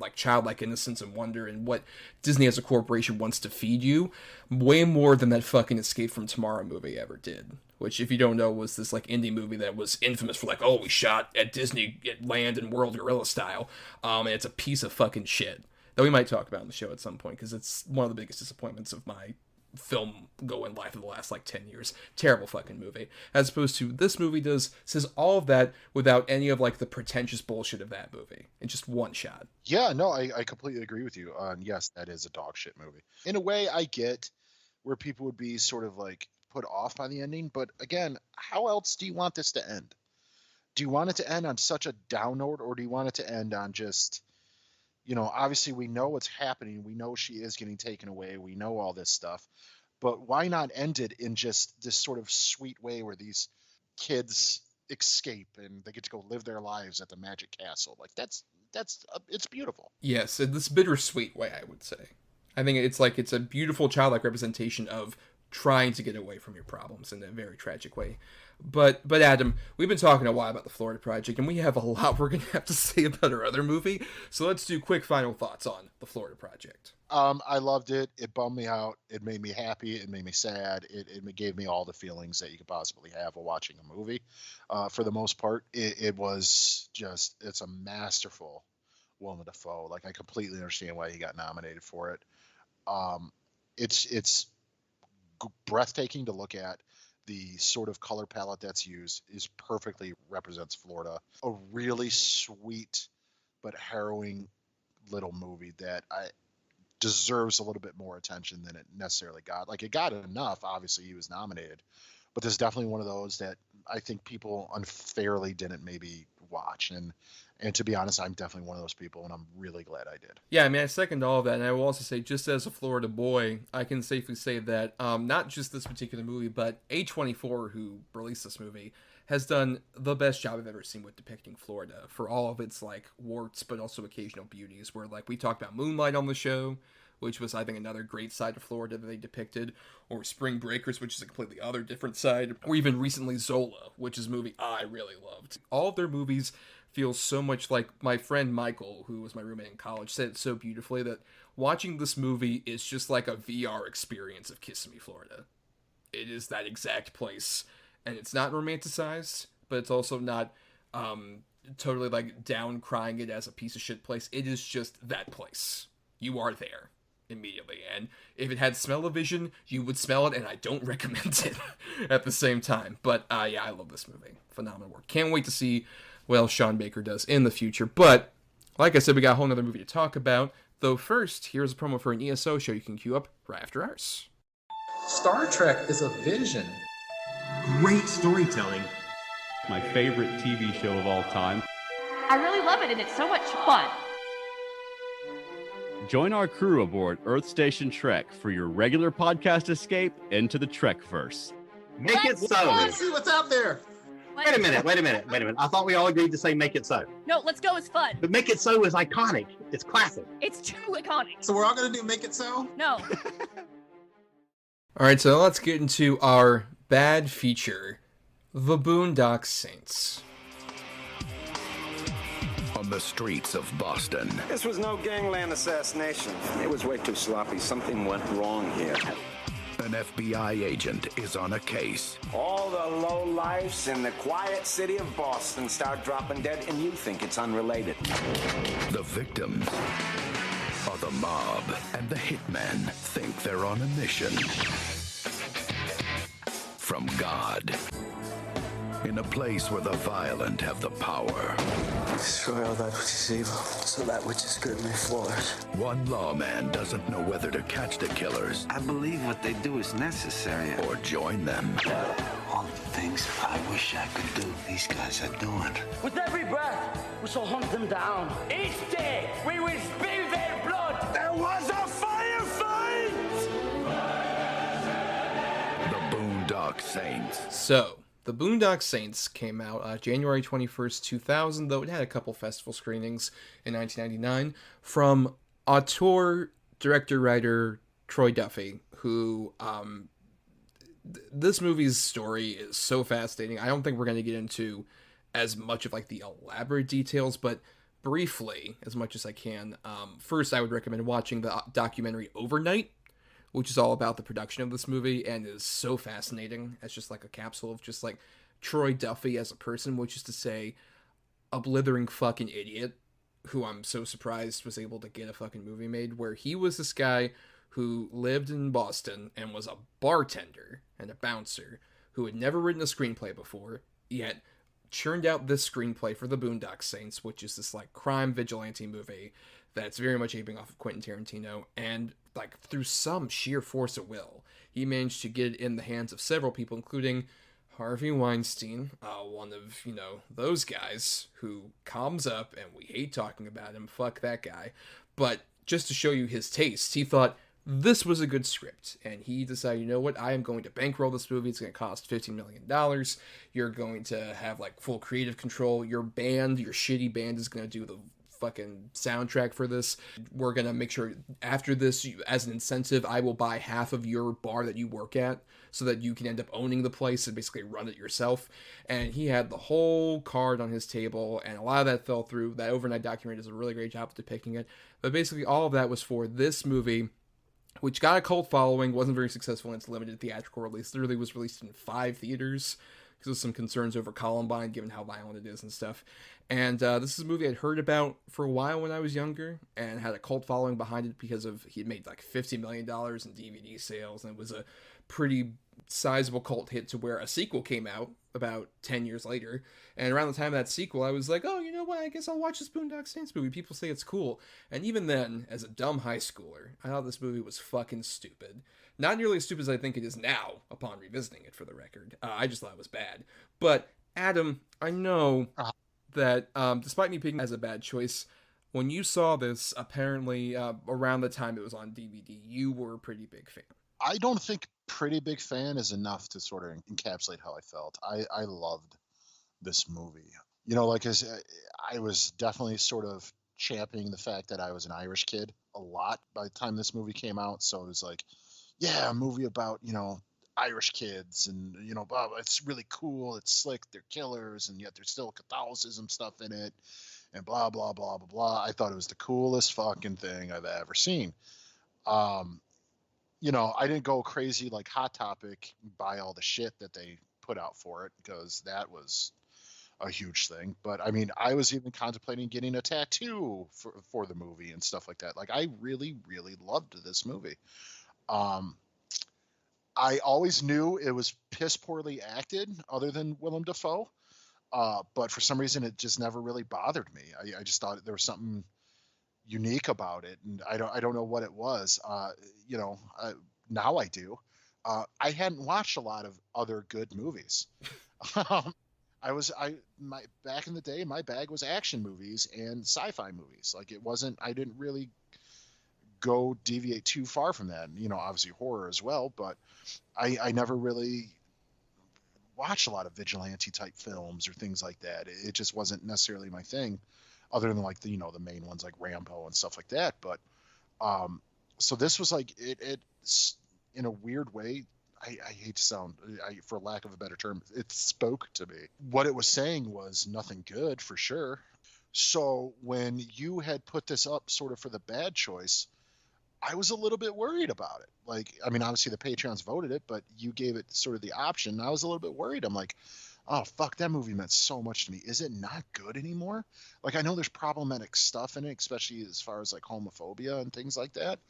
like childlike innocence and wonder, and what Disney as a corporation wants to feed you, way more than that fucking Escape from Tomorrow movie ever did. Which, if you don't know, was this like indie movie that was infamous for like, oh, we shot at Disney at Land and World guerrilla style, and it's a piece of fucking shit that we might talk about on the show at some point, because it's one of the biggest disappointments of my film going life of the last like 10 years. Terrible fucking movie. As opposed to this movie says all of that without any of like the pretentious bullshit of that movie. In just one shot. Yeah, no, I completely agree with you. Yes, that is a dog shit movie. In a way, I get where people would be sort of like put off by the ending, but again, how else do you want this to end? Do you want it to end on such a down note, or do you want it to end on just, you know, obviously we know what's happening, we know she is getting taken away, we know all this stuff, but why not end it in just this sort of sweet way where these kids escape and they get to go live their lives at the Magic Castle? Like that's it's beautiful. Yes, in this bittersweet way, I would say. I think it's a beautiful childlike representation of trying to get away from your problems in a very tragic way. But Adam, we've been talking a while about the Florida Project, and we have a lot we're going to have to say about our other movie. So let's do quick final thoughts on the Florida Project. I loved it. It bummed me out. It made me happy. It made me sad. It gave me all the feelings that you could possibly have while watching a movie. For the most part, it's a masterful Willem Dafoe. Like, I completely understand why he got nominated for it. It's breathtaking to look at. The sort of color palette that's used is perfectly represents Florida. A really sweet but harrowing little movie that deserves a little bit more attention than it necessarily got. Like, it got enough. Obviously, he was nominated, but this is definitely one of those that I think people unfairly didn't maybe watch. And to be honest, I'm definitely one of those people, and I'm really glad I did. Yeah, I mean, I second all of that, and I will also say, just as a Florida boy, I can safely say that not just this particular movie, but A24, who released this movie, has done the best job I've ever seen with depicting Florida, for all of its, like, warts, but also occasional beauties, where, like, we talked about Moonlight on the show, which was, I think, another great side of Florida that they depicted, or Spring Breakers, which is a completely other different side, or even recently Zola, which is a movie I really loved. All of their movies feels so much like my friend Michael, who was my roommate in college, said it so beautifully, that watching this movie is just like a VR experience of Kissimmee, Florida. It is that exact place, and it's not romanticized, but it's also not totally like down crying it as a piece of shit place. It is just that place. You are there. immediately. And if it had smell-o-vision, you would smell it, and I don't recommend it at the same time. But yeah, I love this movie. Phenomenal work. Can't wait to see what else Sean Baker does in the future. But like I said, we got a whole other movie to talk about. Though first, here's a promo for an ESO show you can queue up right after ours. Star Trek is a vision. Great storytelling. My favorite TV show of all time. I really love it, and it's so much fun. Join our crew aboard Earth Station Trek for your regular podcast escape into the Trekverse. Make it so. Let's see what's out there. Wait a minute. I thought we all agreed to say make it so. No, let's go. It's fun. But make it so is iconic. It's classic. It's too iconic. So we're all going to do make it so? No. All right, so let's get into our bad feature, The Boondock Saints. On the streets of Boston. This was no gangland assassination. It was way too sloppy. Something went wrong here. An FBI agent is on a case. All the low-lifes in the quiet city of Boston start dropping dead, and you think it's unrelated. The victims are the mob, and the hitmen think they're on a mission from God. In a place where the violent have the power. Destroy all that which is evil, so that which is good may flourish. One lawman doesn't know whether to catch the killers. I believe what they do is necessary. Or join them. All the things I wish I could do, these guys are doing. With every breath, we shall hunt them down. Each day, we will spill their blood. There was a firefight! The Boondock Saints. So, The Boondock Saints came out January 21st, 2000, though it had a couple festival screenings in 1999, from auteur, director, writer Troy Duffy, who, this movie's story is so fascinating. I don't think we're going to get into as much of, like, the elaborate details, but briefly, as much as I can. First, I would recommend watching the documentary Overnight, which is all about the production of this movie, and is so fascinating. It's just like a capsule of just like Troy Duffy as a person, which is to say, a blithering fucking idiot, who I'm so surprised was able to get a fucking movie made, where he was this guy who lived in Boston and was a bartender and a bouncer who had never written a screenplay before, yet churned out this screenplay for The Boondock Saints, which is this like crime vigilante movie that's very much aping off of Quentin Tarantino, and like through some sheer force of will, he managed to get it in the hands of several people, including Harvey Weinstein, one of, you know, those guys who comes up, and we hate talking about him, fuck that guy, but just to show you his taste, he thought this was a good script, and he decided, you know what, I am going to bankroll this movie, it's going to cost $15 million, you're going to have like full creative control, your band, your shitty band is going to do the fucking soundtrack for this. We're gonna make sure after this, as an incentive, I will buy half of your bar that you work at so that you can end up owning the place and basically run it yourself. And he had the whole card on his table, and a lot of that fell through. That Overnight documentary does a really great job of depicting it, but basically all of that was for this movie, which got a cult following, wasn't very successful in its limited theatrical release. Literally was released in 5 theaters because of some concerns over Columbine, given how violent it is and stuff. And this is a movie I'd heard about for a while when I was younger, and had a cult following behind it because of he had made like $50 million in DVD sales, and it was a pretty sizable cult hit to where a sequel came out about 10 years later. And around the time of that sequel, I was like, oh, you know what, I guess I'll watch this Boondock Saints movie. People say it's cool. And even then, as a dumb high schooler, I thought this movie was fucking stupid. Not nearly as stupid as I think it is now, upon revisiting it, for the record. I just thought it was bad. But, Adam, I know that despite me picking as a bad choice, when you saw this, apparently around the time it was on DVD, you were a pretty big fan. I don't think pretty big fan is enough to sort of encapsulate how I felt. I loved this movie. You know, like I was definitely sort of championing the fact that I was an Irish kid a lot by the time this movie came out. So it was like, yeah, a movie about, you know, Irish kids, and, you know, blah, blah, it's really cool, it's slick, they're killers, and yet there's still Catholicism stuff in it, and blah, blah, blah, blah, blah. I thought it was the coolest fucking thing I've ever seen. You know, I didn't go crazy like Hot Topic, buy all the shit that they put out for it, because that was a huge thing. But I mean, I was even contemplating getting a tattoo for the movie and stuff like that. Like, I really, really loved this movie. Um, I always knew it was piss poorly acted, other than Willem Dafoe. But for some reason, it just never really bothered me. I just thought there was something unique about it, and I don't know what it was. Now I do. I hadn't watched a lot of other good movies. My back in the day, my bag was action movies and sci-fi movies. Like, it wasn't. I didn't really go deviate too far from that. Obviously horror as well, but I never really watched a lot of vigilante type films or things like that. It just wasn't necessarily my thing, other than like the main ones like Rambo and stuff like that. But so this was like it's in a weird way. I hate to sound, for lack of a better term, it spoke to me. What it was saying was nothing good, for sure. So when you had put this up sort of for the bad choice, I was a little bit worried about it. Like, I mean, obviously the Patreons voted it, but you gave it sort of the option. I was a little bit worried. I'm like, oh, fuck, that movie meant so much to me. Is it not good anymore? Like, I know there's problematic stuff in it, especially as far as like homophobia and things like that.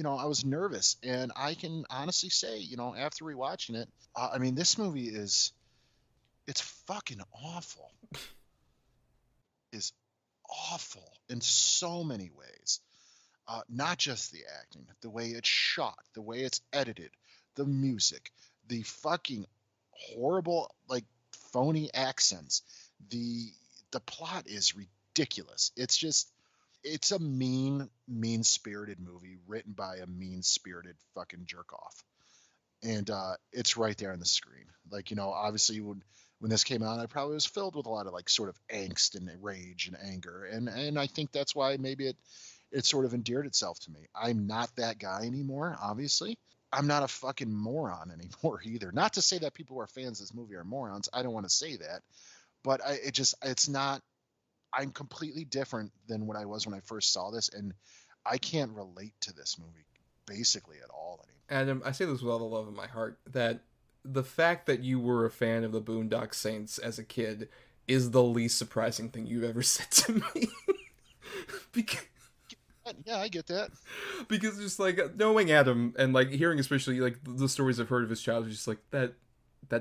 I was nervous, and I can honestly say, after rewatching it, I mean, this movie it's fucking awful. Is awful in so many ways. Not just the acting, the way it's shot, the way it's edited, the music, the fucking horrible, like, phony accents. The plot is ridiculous. It's a mean-spirited movie written by a mean-spirited fucking jerk-off. And it's right there on the screen. Like, obviously when this came out, I probably was filled with a lot of like sort of angst and rage and anger. And I think that's why maybe it sort of endeared itself to me. I'm not that guy anymore, obviously. I'm not a fucking moron anymore either. Not to say that people who are fans of this movie are morons. I don't want to say that. But it's not, I'm completely different than what I was when I first saw this. And I can't relate to this movie basically at all anymore. Adam, I say this with all the love in my heart, that the fact that you were a fan of the Boondock Saints as a kid is the least surprising thing you've ever said to me. Yeah, I get that. Because just like knowing Adam and like hearing especially like the stories I've heard of his childhood, just like that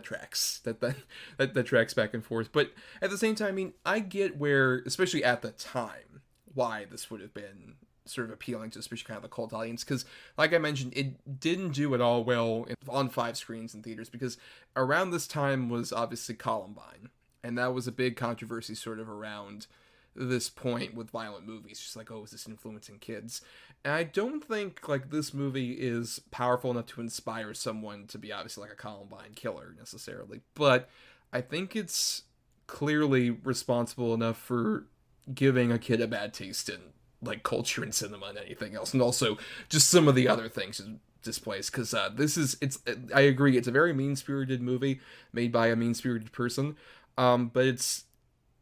tracks. That tracks back and forth. But at the same time, I mean, I get where, especially at the time, why this would have been sort of appealing to especially kind of the cult audience, because like I mentioned, it didn't do at all well on 5 screens in theaters, because around this time was obviously Columbine, and that was a big controversy sort of around this point with violent movies, just like, oh, is this influencing kids? And I don't think like this movie is powerful enough to inspire someone to be obviously like a Columbine killer necessarily, but I think it's clearly responsible enough for giving a kid a bad taste in like culture and cinema and anything else, and also just some of the other things it displays, because I agree, it's a very mean-spirited movie made by a mean-spirited person, but it's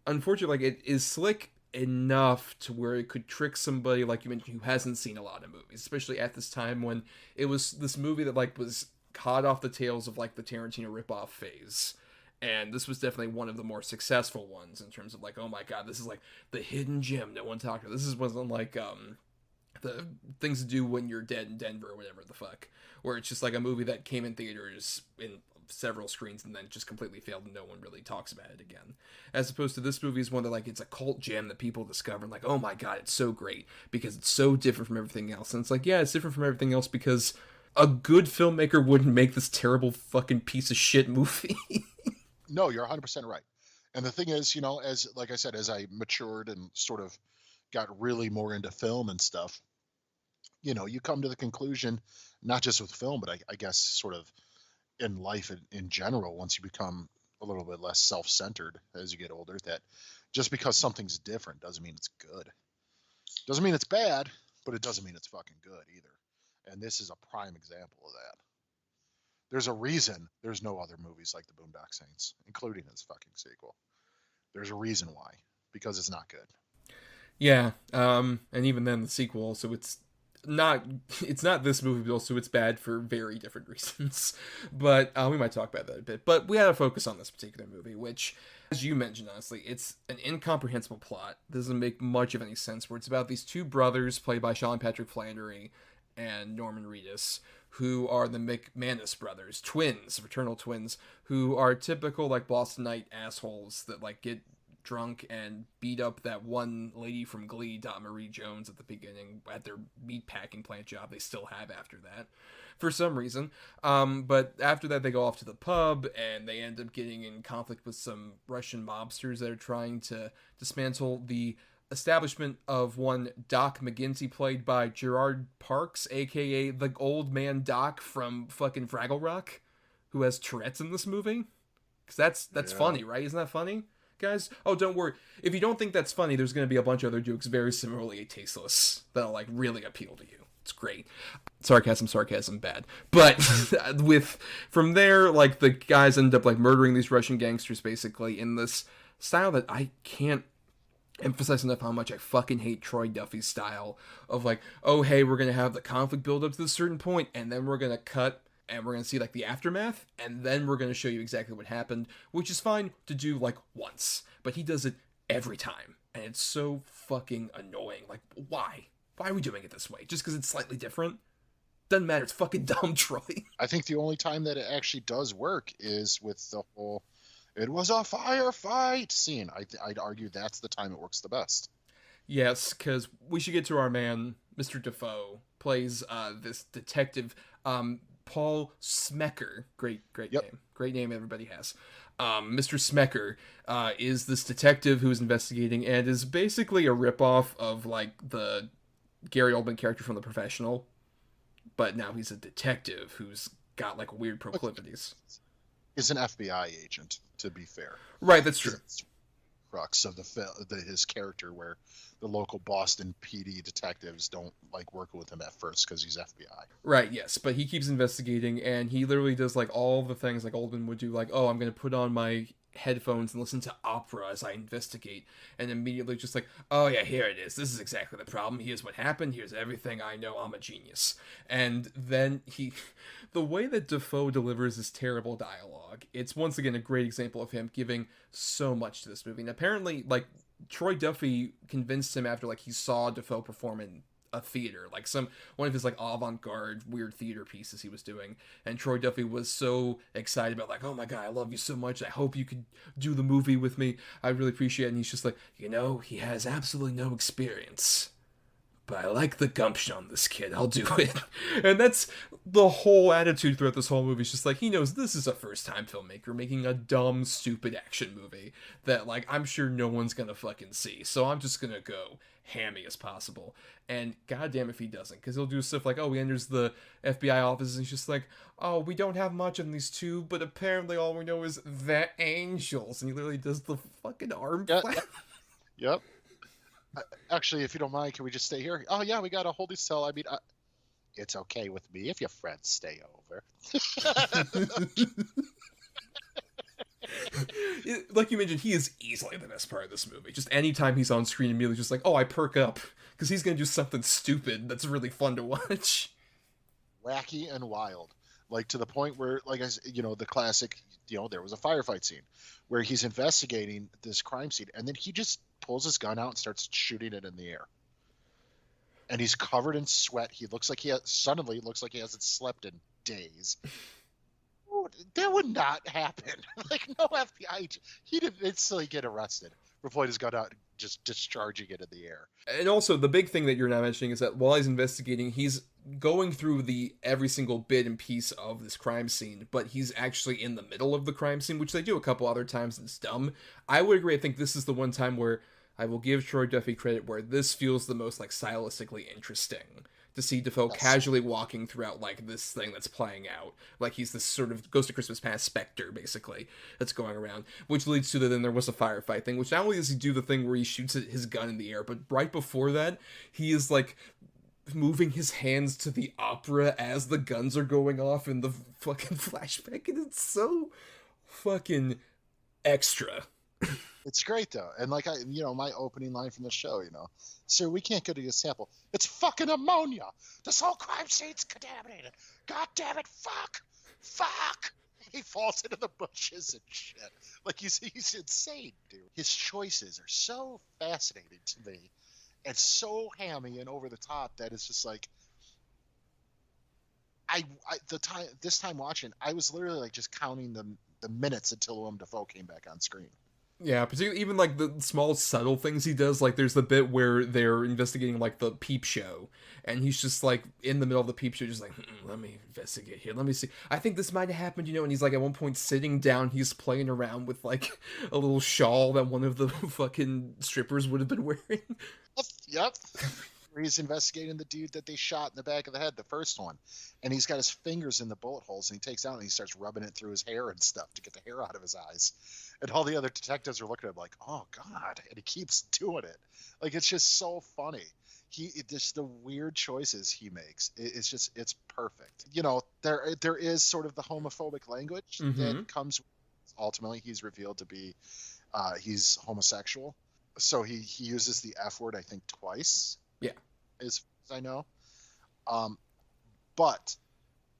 unfortunately, like, it is slick enough to where it could trick somebody, like you mentioned, who hasn't seen a lot of movies, especially at this time when it was this movie that like was hot off the tails of like the Tarantino ripoff phase. And this was definitely one of the more successful ones in terms of like, oh my god, this is like the hidden gem no one talked about. This wasn't like the Things to Do When You're Dead in Denver or whatever the fuck, where it's just like a movie that came in theaters in several screens and then just completely failed and no one really talks about it again. As opposed to this movie is one that like it's a cult gem that people discover and like, oh my god, it's so great because it's so different from everything else. And it's like, yeah, it's different from everything else because a good filmmaker wouldn't make this terrible fucking piece of shit movie. No, you're 100% right. And the thing is, as like I said, as I matured and sort of got really more into film and stuff, you come to the conclusion, not just with film, but I guess sort of in life in general, once you become a little bit less self-centered as you get older, that just because something's different doesn't mean it's good. Doesn't mean it's bad, but it doesn't mean it's fucking good either. And this is a prime example of that. There's a reason there's no other movies like the Boondock Saints, including its fucking sequel. There's a reason why, because it's not good. Yeah, and even then the sequel, so it's it's not this movie, but also it's bad for very different reasons. But we might talk about that a bit. But we had to focus on this particular movie, which, as you mentioned, honestly, it's an incomprehensible plot. It doesn't make much of any sense, where it's about these two brothers played by Sean Patrick Flannery and Norman Reedus, who are the McManus brothers, twins, fraternal twins, who are typical like Bostonite assholes that like get drunk and beat up that one lady from Glee, Dot Marie Jones, at the beginning at their meat packing plant job they still have after that for some reason. But after that they go off to the pub and they end up getting in conflict with some Russian mobsters that are trying to dismantle the establishment of one Doc McGinty, played by Gerard Parks, aka the old man Doc from fucking Fraggle Rock, who has Tourette's in this movie. Because that's funny, right? Isn't that funny, guys? Oh, don't worry. If you don't think that's funny, there's going to be a bunch of other jokes very similarly tasteless that'll like really appeal to you. It's great. Sarcasm, bad. But from there, like the guys end up like murdering these Russian gangsters basically in this style that I can't emphasize enough how much I fucking hate Troy Duffy's style of like, oh hey, we're gonna have the conflict build up to this certain point, and then we're gonna cut and we're gonna see like the aftermath, and then we're gonna show you exactly what happened, which is fine to do like once, but he does it every time, and it's so fucking annoying. Like, why are we doing it this way? Just because it's slightly different? Doesn't matter. It's fucking dumb, Troy. I think the only time that it actually does work is with the whole "it was a firefight" scene. I'd argue that's the time it works the best. Yes, because we should get to our man, Mr. Dafoe, plays this detective, Paul Smecker. Great name. Great name everybody has. Mr. Smecker is this detective who's investigating and is basically a ripoff of like the Gary Oldman character from The Professional, but now he's a detective who's got like weird proclivities. He's an FBI agent, to be fair. Right, that's true. It's crux of his character, where the local Boston PD detectives don't like working with him at first because he's FBI. Right, yes, but he keeps investigating, and he literally does like all the things like Oldman would do, like, oh, I'm going to put on my headphones and listen to opera as I investigate, and immediately just like, oh yeah, here it is, this is exactly the problem, here's what happened, here's everything I know, I'm a genius. And then the way that Dafoe delivers this terrible dialogue, it's once again a great example of him giving so much to this movie. And apparently, like, Troy Duffy convinced him after like he saw Dafoe perform in a theater, like one of his like avant-garde weird theater pieces he was doing, and Troy Duffy was so excited about like, oh my god, I love you so much, I hope you could do the movie with me, I really appreciate it. And he's just like, he has absolutely no experience, but I like the gumption on this kid, I'll do it. And that's the whole attitude throughout this whole movie. It's just like, he knows this is a first-time filmmaker making a dumb, stupid action movie that, like, I'm sure no one's gonna fucking see, so I'm just gonna go hammy as possible. And goddamn if he doesn't, because he'll do stuff like, oh, he enters the FBI office and he's just like, oh, we don't have much on these two, but apparently all we know is the angels, and he literally does the fucking arm flap. Yep. Actually, if you don't mind, can we just stay here? Oh yeah, we gotta hold this cell. I mean, it's okay with me if your friends stay over. Like you mentioned, he is easily the best part of this movie. Just anytime he's on screen, immediately just like, oh, I perk up, because he's gonna do something stupid that's really fun to watch. Wacky and wild, like to the point where, like, the classic, there was a firefight scene where he's investigating this crime scene, and then he just pulls his gun out and starts shooting it in the air. And he's covered in sweat. He looks like suddenly looks like he hasn't slept in days. That would not happen. Like, no FBI, he didn't instantly get arrested for pulling his gun out and just discharging it in the air. And also, the big thing that you're not mentioning is that while he's investigating, he's going through every single bit and piece of this crime scene, but he's actually in the middle of the crime scene, which they do a couple other times, and it's dumb. I would agree. I think this is the one time where I will give Troy Duffy credit where this feels the most, like, stylistically interesting. To see Dafoe casually walking throughout, like, this thing that's playing out. Like, he's this sort of Ghost of Christmas Past specter, basically, that's going around. Which leads to then there was a firefight thing, which not only does he do the thing where he shoots his gun in the air, but right before that, he is, like, moving his hands to the opera as the guns are going off in the fucking flashback, and it's so fucking extra. It's great though, and like my opening line from the show, sir, we can't go to your sample. It's fucking ammonia. This whole crime scene's contaminated. God damn it, fuck. He falls into the bushes and shit. Like he's insane, dude. His choices are so fascinating to me, and so hammy and over the top that it's just like. This time watching, I was literally like just counting the minutes until Willem Dafoe came back on screen. Yeah, particularly even like the small subtle things he does. Like there's the bit where they're investigating like the peep show, and he's just like in the middle of the peep show, just like, let me investigate here. Let me see. I think this might have happened, and he's like at one point sitting down, he's playing around with like a little shawl that one of the fucking strippers would have been wearing. Yep. He's investigating the dude that they shot in the back of the head, the first one, and he's got his fingers in the bullet holes, and he takes out and he starts rubbing it through his hair and stuff to get the hair out of his eyes, and all the other detectives are looking at him like, oh god, and he keeps doing it. Like, it's just so funny. Just the weird choices he makes, it's perfect. There is sort of the homophobic language that comes. Ultimately, he's revealed to be he's homosexual, so he uses the F word I think twice. Yeah, as far as I know. But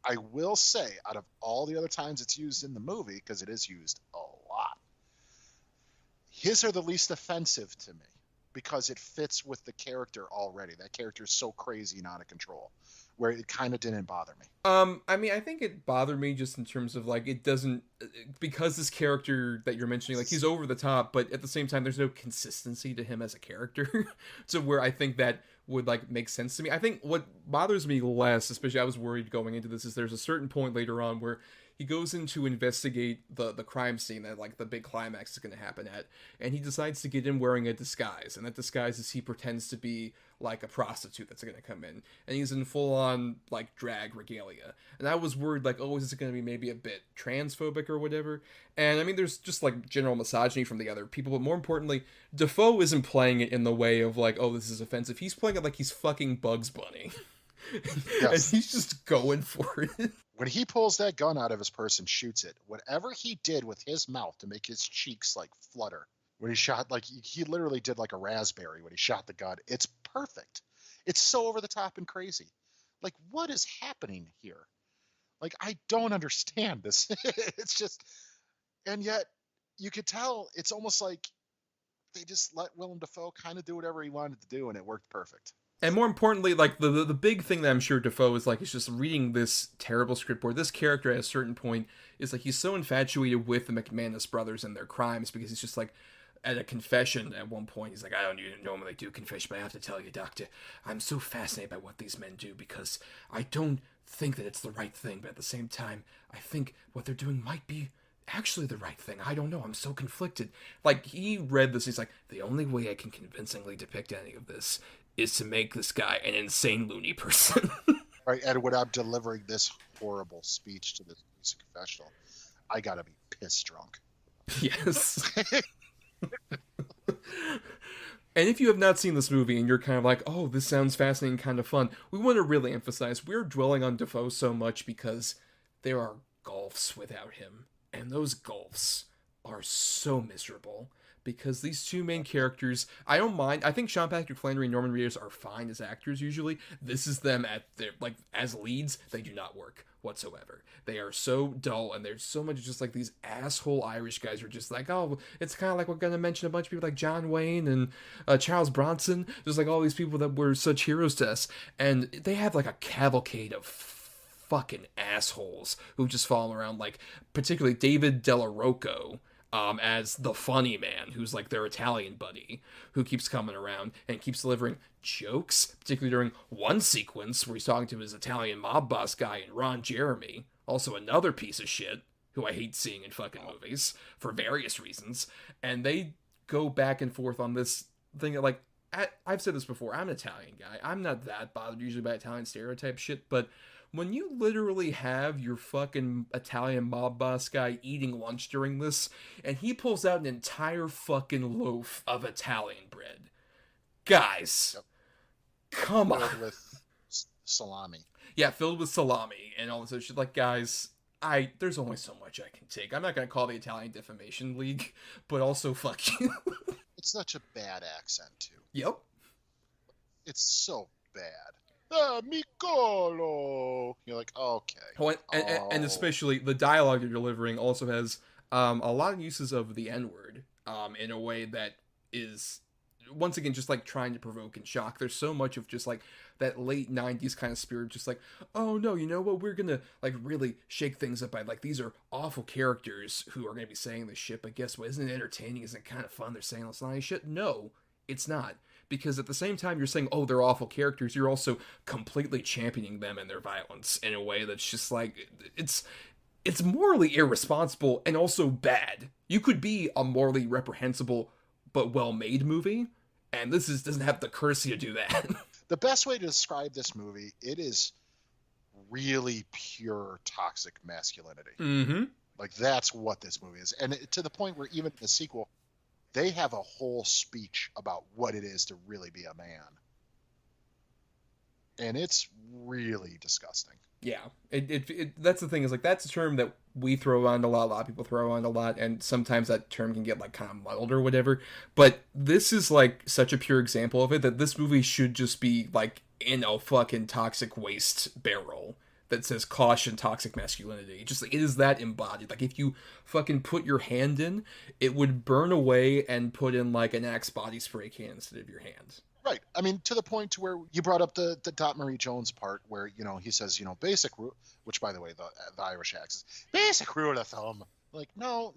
I will say, out of all the other times it's used in the movie, because it is used a lot, his are the least offensive to me because it fits with the character already. That character is so crazy and out of control, where it kind of didn't bother me. I mean, I think it bothered me just in terms of like, it doesn't, because this character that you're mentioning, like, he's over the top, but at the same time there's no consistency to him as a character. So where I think that would like make sense to me. I think what bothers me less, especially I was worried going into this, is there's a certain point later on where he goes in to investigate the crime scene that like the big climax is going to happen at, and he decides to get in wearing a disguise, and that disguise is he pretends to be like a prostitute that's going to come in, and he's in full-on like drag regalia, and I was worried like, oh, is this going to be maybe a bit transphobic or whatever? And I mean, there's just like general misogyny from the other people, but more importantly, Dafoe isn't playing it in the way of like, oh, this is offensive. He's playing it like he's fucking Bugs Bunny. Yes. And he's just going for it. When he pulls that gun out of his purse and shoots it, whatever he did with his mouth to make his cheeks like flutter, when he shot, like he literally did like a raspberry when he shot the gun, it's perfect. It's so over the top and crazy. Like, what is happening here? Like, I don't understand this. It's just, and yet you could tell it's almost like they just let Willem Dafoe kind of do whatever he wanted to do, and it worked perfect. And more importantly, like the big thing that I'm sure Dafoe is like, is just reading this terrible script where this character at a certain point is like, he's so infatuated with the McManus brothers and their crimes, because he's just like, at a confession at one point, he's like, I don't even normally do confession, but I have to tell you, doctor, I'm so fascinated by what these men do, because I don't think that it's the right thing, but at the same time, I think what they're doing might be actually the right thing. I don't know. I'm so conflicted. Like, he read this, he's like, the only way I can convincingly depict any of this is to make this guy an insane loony person. Right, and when I'm delivering this horrible speech to this music confessional, I gotta be piss drunk. Yes. And if you have not seen this movie and you're kind of like, oh, this sounds fascinating, kind of fun, we want to really emphasize we're dwelling on Dafoe so much because there are gulfs without him. And those gulfs are so miserable. Because these two main characters, I don't mind. I think Sean Patrick Flannery and Norman Reedus are fine as actors usually. This is them at their, like, as leads, they do not work whatsoever. They are so dull, and there's so much just like these asshole Irish guys who are just like, oh, it's kind of like we're going to mention a bunch of people like John Wayne and Charles Bronson. There's like all these people that were such heroes to us. And they have like a cavalcade of fucking assholes who just follow around, like particularly David Della Rocco, as the funny man, who's like their Italian buddy, who keeps coming around and keeps delivering jokes, particularly during one sequence where he's talking to his Italian mob boss guy and Ron Jeremy, also another piece of shit, who I hate seeing in fucking movies for various reasons, and they go back and forth on this thing that, like, I've said this before, I'm an Italian guy, I'm not that bothered usually by Italian stereotype shit, but when you literally have your fucking Italian mob boss guy eating lunch during this, and he pulls out an entire fucking loaf of Italian bread. Guys, come on. Filled with salami. Yeah, filled with salami and all this other shit. Like, guys, there's only so much I can take. I'm not gonna call the Italian Defamation League, but also fuck you. It's such a bad accent too. Yep. It's so bad. Micolo. You're like, okay. Oh, and especially the dialogue you're delivering also has a lot of uses of the N-word in a way that is, once again, just like trying to provoke and shock. There's so much of just like that late 90s kind of spirit, just like, oh no, you know what, we're gonna like really shake things up by like, these are awful characters who are gonna be saying this shit, but guess what, isn't it entertaining, isn't it kind of fun, they're saying all this nice shit? No, it's not. Because at the same time you're saying, oh, they're awful characters, you're also completely championing them and their violence in a way that's just like, it's morally irresponsible and also bad. You could be a morally reprehensible but well-made movie, and this doesn't have the courtesy to do that. The best way to describe this movie, it is really pure toxic masculinity. Mm-hmm. Like, that's what this movie is. And to the point where even the sequel, they have a whole speech about what it is to really be a man. And it's really disgusting. Yeah. That's the thing, is like, that's a term that we throw around a lot of people throw around a lot, and sometimes that term can get like kind of muddled or whatever. But this is like such a pure example of it, that this movie should just be like in a fucking toxic waste barrel that says caution toxic masculinity. Just like, it is that embodied. Like, if you fucking put your hand in, it would burn away and put in like an Axe body spray can instead of your hand. Right. I mean, to the point to where you brought up the Dot Marie Jones part where, you know, he says, you know, basic rule, which by the way, the Irish accent, basic rule of thumb. Like, no,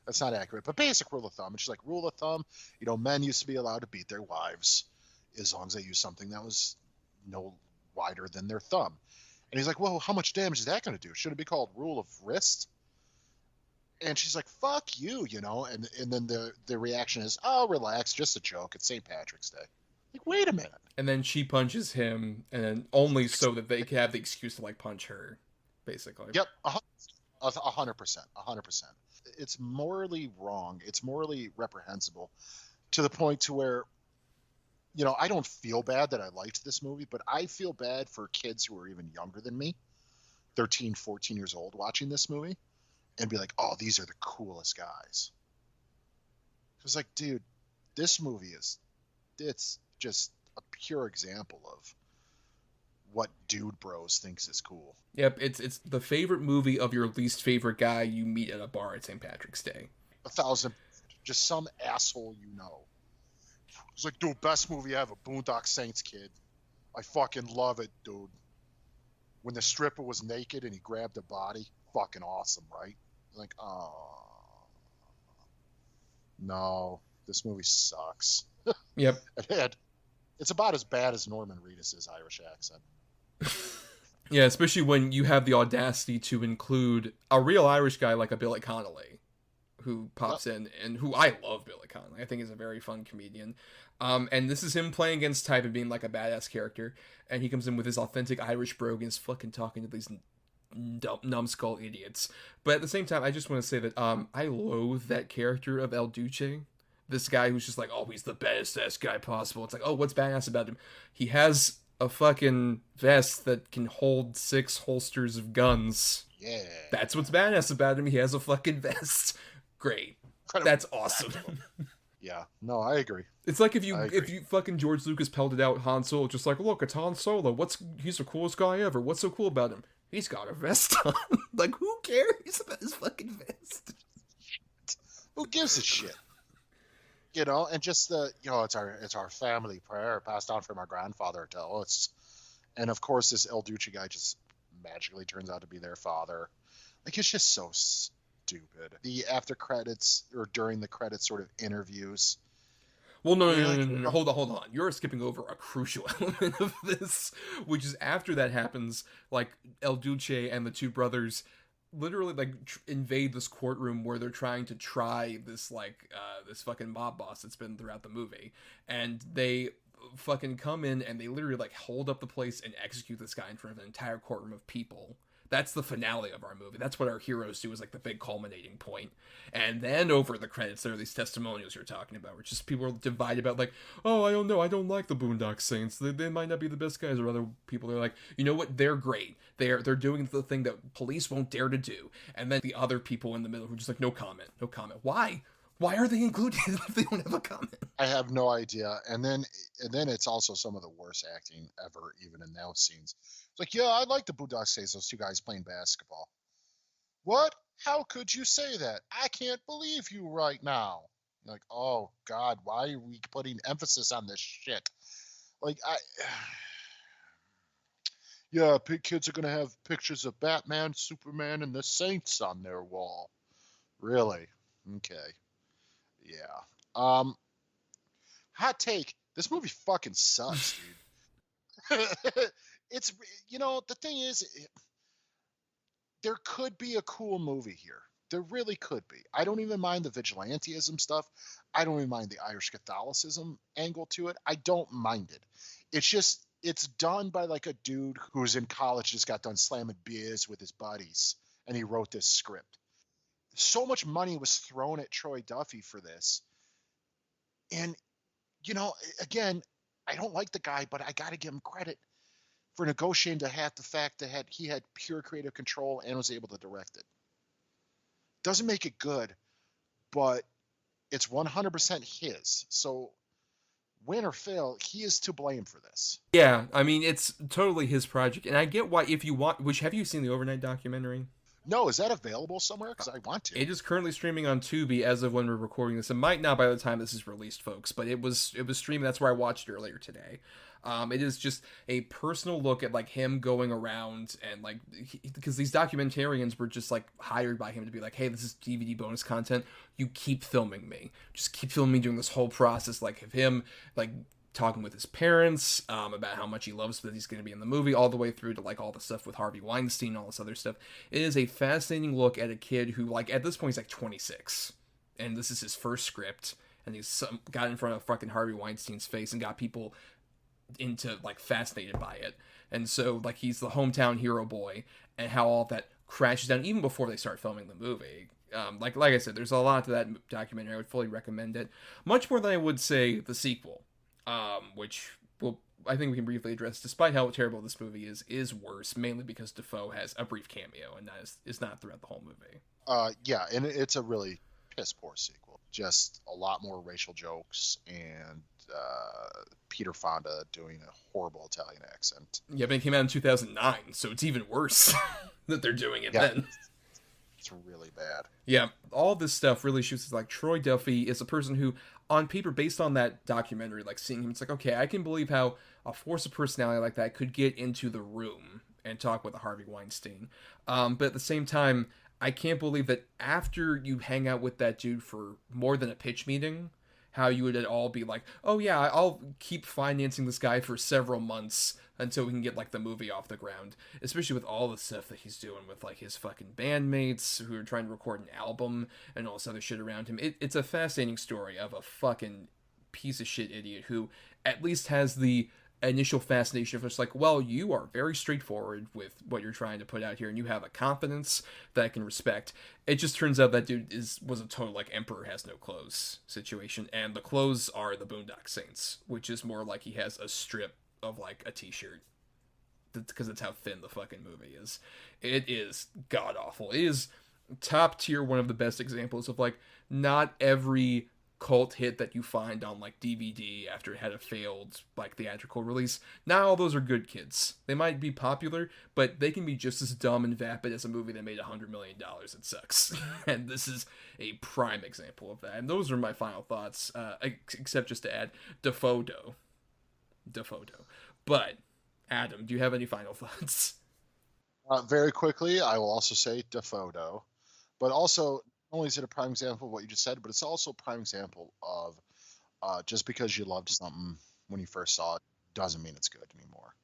that's not accurate. But basic rule of thumb. And she's like, rule of thumb, you know, men used to be allowed to beat their wives as long as they used something that was no wider than their thumb. And he's like, well, how much damage is that going to do? Should it be called rule of wrist? And she's like, fuck you, you know? And then the reaction is, oh, relax, just a joke. It's St. Patrick's Day. Like, wait a minute. And then she punches him, and then only so that they can have the excuse to like punch her, basically. Yep, 100%. It's morally wrong. It's morally reprehensible to the point to where, you know, I don't feel bad that I liked this movie, but I feel bad for kids who are even younger than me, 13, 14 years old, watching this movie and be like, oh, these are the coolest guys. It's like, dude, this movie it's just a pure example of what dude bros thinks is cool. Yep, it's the favorite movie of your least favorite guy you meet at a bar at St. Patrick's Day. 1,000%. Just some asshole you know. It's like, dude, best movie ever, Boondock Saints, kid. I fucking love it, dude. When the stripper was naked and he grabbed her body, fucking awesome, right? Like, oh. No, this movie sucks. Yep. It's about as bad as Norman Reedus' Irish accent. Yeah, especially when you have the audacity to include a real Irish guy like a Billy Connolly, who pops in, and who I love Billy Connolly. I think he's a very fun comedian. And this is him playing against type and being like a badass character. And he comes in with his authentic Irish brogans fucking talking to these numbskull idiots. But at the same time, I just want to say that I loathe that character of El Duce. This guy who's just like, oh, he's the baddest guy possible. It's like, oh, what's badass about him? He has a fucking vest that can hold 6 holsters of guns. Yeah. That's what's badass about him. He has a fucking vest. Great. That's awesome. Yeah. No, I agree. It's like if you fucking George Lucas pelted out Han Solo, just like, look, it's Han Solo. He's the coolest guy ever. What's so cool about him? He's got a vest on. Like, who cares about his fucking vest? Who gives a shit? You know, and just it's our family prayer passed on from our grandfather to us. And of course, this El Duce guy just magically turns out to be their father. Like, it's just so stupid. The after credits or during the credits sort of interviews. Well, no. Hold on. You're skipping over a crucial element of this, which is after that happens, like, El Duce and the two brothers literally, like, invade this courtroom where they're trying to try this, like, this fucking mob boss that's been throughout the movie. And they fucking come in and they literally, like, hold up the place and execute this guy in front of an entire courtroom of people That's the finale of our movie. That's what our heroes do, is like the big culminating point. And then over the credits, there are these testimonials you're talking about, where just people are divided about like, oh, I don't know, I don't like the Boondock Saints. They might not be the best guys, or other people are like, you know what, they're great. They're doing the thing that police won't dare to do. And then the other people in the middle who are just like, no comment. Why? Why are they included if they don't have a comment? I have no idea. And then it's also some of the worst acting ever, even in those scenes. It's like, yeah, I like the Boondock Saints, those two guys playing basketball. What? How could you say that? I can't believe you right now. Like, oh God, why are we putting emphasis on this shit? Like, yeah, kids are gonna have pictures of Batman, Superman, and the Saints on their wall. Really? Okay. Yeah. Hot take. This movie fucking sucks, dude. It's, the thing is, there could be a cool movie here. There really could be. I don't even mind the vigilantism stuff. I don't even mind the Irish Catholicism angle to it. I don't mind it. It's just, it's done by like a dude who's in college, just got done slamming beers with his buddies, and he wrote this script. So much money was thrown at Troy Duffy for this. And, again, I don't like the guy, but I got to give him credit for negotiating to have the fact that he had pure creative control and was able to direct it. Doesn't make it good, but it's 100% his. So win or fail, he is to blame for this. Yeah, I mean, it's totally his project. And I get why, if you want, have you seen the Overnight documentary? No, is that available somewhere? Because I want to. It is currently streaming on Tubi as of when we're recording this. It might not by the time this is released, folks, but it was streaming. That's where I watched it earlier today. It is just a personal look at like him going around and like, because these documentarians were just like hired by him to be like, hey, this is DVD bonus content. You keep filming me. Just keep filming me during this whole process, like of him like talking with his parents about how much he loves that he's going to be in the movie, all the way through to like all the stuff with Harvey Weinstein and all this other stuff. It is a fascinating look at a kid who, like, at this point he's like 26 and this is his first script, and he's got in front of fucking Harvey Weinstein's face and got people into like fascinated by it. And so like he's the hometown hero boy, and how all that crashes down even before they start filming the movie. Like I said, there's a lot to that documentary. I would fully recommend it, much more than I would say the sequel. Which I think we can briefly address, despite how terrible this movie is worse, mainly because Dafoe has a brief cameo, and that is not throughout the whole movie. Yeah, and it's a really piss poor sequel. Just a lot more racial jokes, and Peter Fonda doing a horrible Italian accent. Yeah, but it came out in 2009, so it's even worse that they're doing it then. It's really bad. Yeah, all this stuff really shoots like Troy Duffy is a person who, on paper, based on that documentary, like seeing him, it's like, okay, I can believe how a force of personality like that could get into the room and talk with a Harvey Weinstein. But at the same time, I can't believe that after you hang out with that dude for more than a pitch meeting, how you would at all be like, oh yeah, I'll keep financing this guy for several months until we can get like the movie off the ground, especially with all the stuff that he's doing with like his fucking bandmates who are trying to record an album and all this other shit around him. It's a fascinating story of a fucking piece of shit idiot who at least has the initial fascination of just like, well, you are very straightforward with what you're trying to put out here, and you have a confidence that I can respect. It just turns out that dude was a total like emperor has no clothes situation, and the clothes are the Boondock Saints, which is more like he has a strip of like a t-shirt, because that's how thin the fucking movie is. It is god awful. It is top tier, one of the best examples of like not every cult hit that you find on like DVD after it had a failed like theatrical release. Not all those are good kids. They might be popular, but they can be just as dumb and vapid as a movie that made $100 million. It sucks. And this is a prime example of that. And those are my final thoughts, except just to add Dafoe. But Adam, do you have any final thoughts? Very quickly, I will also say Dafoe, but also, not only is it a prime example of what you just said, but it's also a prime example of just because you loved something when you first saw it doesn't mean it's good anymore.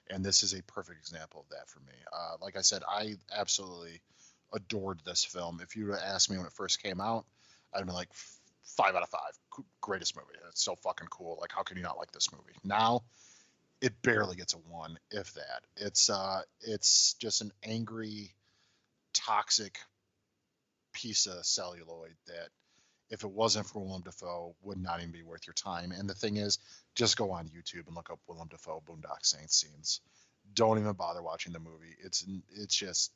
And this is a perfect example of that for me. Like I said, I absolutely adored this film. If you would have asked me when it first came out, I'd have been like 5 out of 5. Greatest movie. It's so fucking cool. Like, how can you not like this movie? Now, It barely gets a 1, if that. It's just an angry, toxic piece of celluloid that, if it wasn't for Willem Dafoe, would not even be worth your time. And the thing is, just go on YouTube and look up Willem Dafoe Boondock Saints scenes. Don't even bother watching the movie. It's just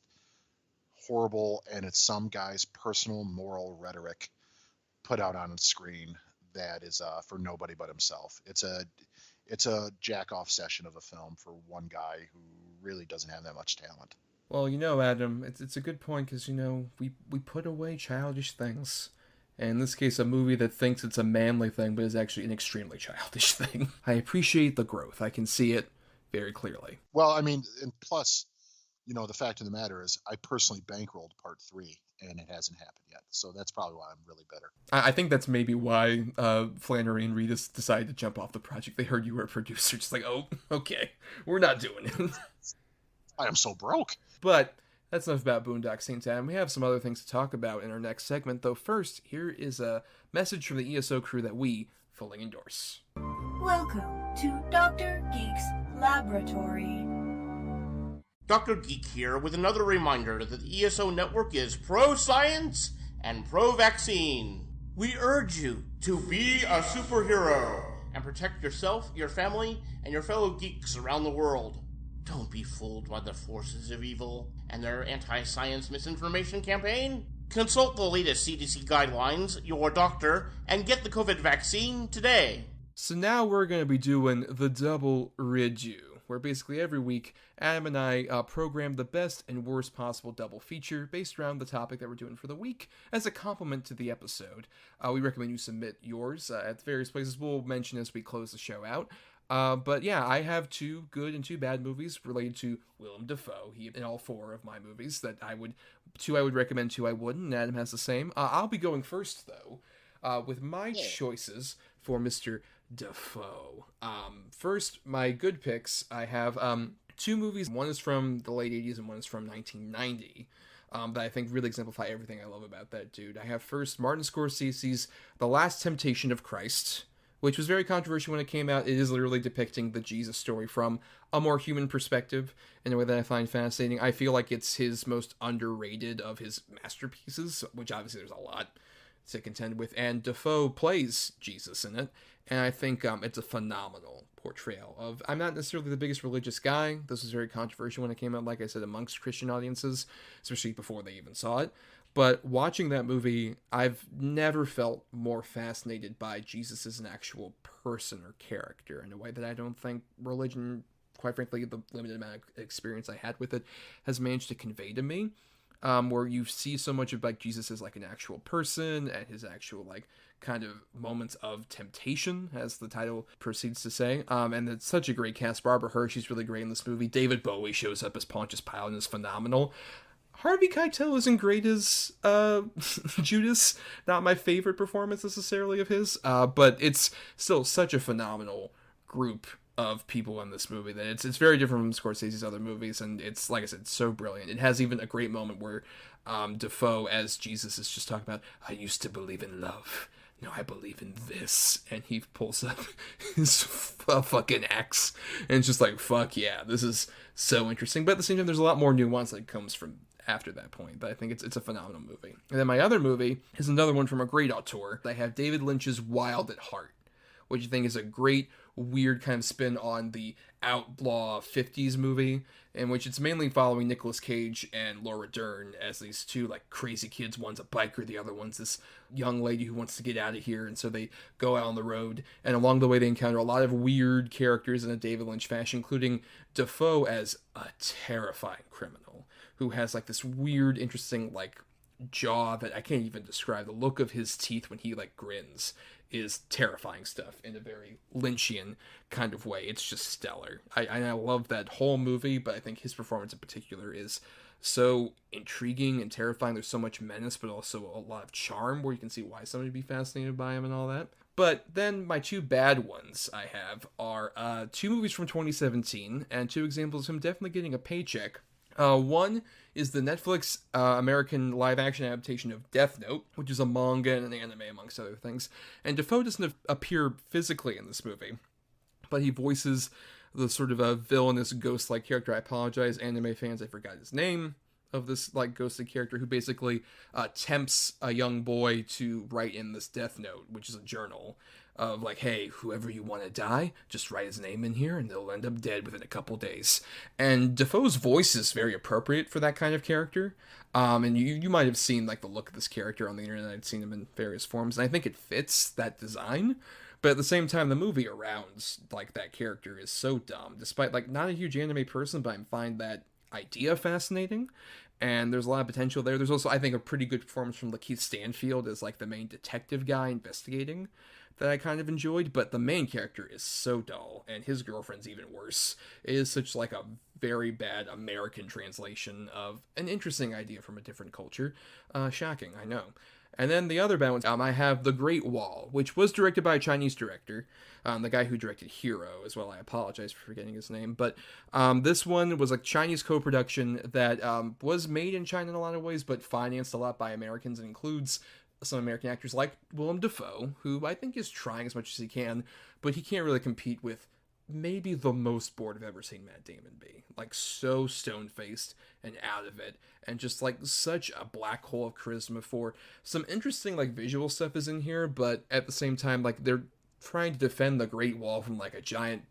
horrible, and it's some guy's personal moral rhetoric put out on a screen that is for nobody but himself. It's a jack-off session of a film for one guy who really doesn't have that much talent. Well, Adam, it's a good point, because, we put away childish things. And in this case, a movie that thinks it's a manly thing, but is actually an extremely childish thing. I appreciate the growth. I can see it very clearly. Well, I mean, and plus, the fact of the matter is, I personally bankrolled part 3, and it hasn't happened yet. So that's probably why I'm really bitter. I think that's maybe why Flannery and Reedus decided to jump off the project. They heard you were a producer, just like, oh, okay, we're not doing it. I am so broke. But that's enough about Boondock Saints, Adam. We have some other things to talk about in our next segment, though first, here is a message from the ESO crew that we fully endorse. Welcome to Dr. Geek's Laboratory. Dr. Geek here with another reminder that the ESO network is pro-science and pro-vaccine. We urge you to be a superhero and protect yourself, your family, and your fellow geeks around the world. Don't be fooled by the forces of evil and their anti-science misinformation campaign. Consult the latest CDC guidelines, your doctor, and get the COVID vaccine today. So now we're going to be doing the double review, where basically every week Adam and I program the best and worst possible double feature based around the topic that we're doing for the week as a complement to the episode. We recommend you submit yours at various places. We'll mention as we close the show out. But yeah, I have 2 good and 2 bad movies related to Willem Dafoe. He in all 4 of my movies that I would 2 I would recommend, 2 I wouldn't. And Adam has the same. I'll be going first though, with my choices for Mr. Dafoe. First, my good picks. I have 2 movies. One is from the late 80s and one is from 1990. That I think really exemplify everything I love about that dude. I have first Martin Scorsese's The Last Temptation of Christ, which was very controversial when it came out. It is literally depicting the Jesus story from a more human perspective in a way that I find fascinating. I feel like it's his most underrated of his masterpieces, which obviously there's a lot to contend with, and Dafoe plays Jesus in it, and I think it's a phenomenal portrayal of... I'm not necessarily the biggest religious guy. This was very controversial when it came out, like I said, amongst Christian audiences, especially before they even saw it. But watching that movie, I've never felt more fascinated by Jesus as an actual person or character in a way that I don't think religion, quite frankly, the limited amount of experience I had with it, has managed to convey to me. Where you see so much of like Jesus as like an actual person and his actual like kind of moments of temptation, as the title proceeds to say. And it's such a great cast. Barbara Hershey's really great in this movie. David Bowie shows up as Pontius Pilate and is phenomenal. Harvey Keitel isn't great as Judas. Not my favorite performance necessarily of his, but it's still such a phenomenal group of people in this movie that it's very different from Scorsese's other movies, and it's, like I said, so brilliant. It has even a great moment where Dafoe as Jesus is just talking about, I used to believe in love, now I believe in this, and he pulls up his fucking axe, and it's just like, fuck yeah, this is so interesting. But at the same time, there's a lot more nuance that comes from after that point, but I think it's a phenomenal movie. And then my other movie is another one from a great auteur. I have David Lynch's Wild at Heart, which I think is a great, weird kind of spin on the outlaw 50s movie, in which it's mainly following Nicolas Cage and Laura Dern as these 2 like crazy kids. One's a biker, the other one's this young lady who wants to get out of here, and so they go out on the road, and along the way they encounter a lot of weird characters in a David Lynch fashion, including Dafoe as a terrifying criminal who has like this weird, interesting like jaw that I can't even describe. The look of his teeth when he like grins is terrifying stuff in a very Lynchian kind of way. It's just stellar. I love that whole movie, but I think his performance in particular is so intriguing and terrifying. There's so much menace, but also a lot of charm where you can see why somebody would be fascinated by him and all that. But then my 2 bad ones I have are 2 movies from 2017 and 2 examples of him definitely getting a paycheck. One is the Netflix American live-action adaptation of Death Note, which is a manga and an anime, amongst other things. And Dafoe doesn't appear physically in this movie, but he voices the sort of a villainous ghost-like character. I apologize, anime fans, I forgot his name, of this like ghostly character who basically tempts a young boy to write in this death note, which is a journal of like, hey, whoever you want to die, just write his name in here and they'll end up dead within a couple days. And Dafoe's voice is very appropriate for that kind of character. And you might have seen like the look of this character on the internet. I'd seen him in various forms, and I think it fits that design. But at the same time, the movie around like that character is so dumb. Despite like not a huge anime person, but I find that idea fascinating, and there's a lot of potential there. There's also, I think, a pretty good performance from Lakeith Stanfield as like the main detective guy investigating that I kind of enjoyed. But the main character is so dull, and his girlfriend's even worse. It is such like a very bad American translation of an interesting idea from a different culture. Shocking, I know. And then the other bad ones, I have The Great Wall, which was directed by a Chinese director, the guy who directed Hero as well. I apologize for forgetting his name. But this one was a Chinese co-production that was made in China in a lot of ways, but financed a lot by Americans, and includes some American actors like Willem Dafoe, who I think is trying as much as he can, but he can't really compete with maybe the most bored I've ever seen Matt Damon be. Like, so stone-faced and out of it, and just like such a black hole of charisma. For some interesting like visual stuff is in here, but at the same time, like, they're trying to defend the Great Wall from like a giant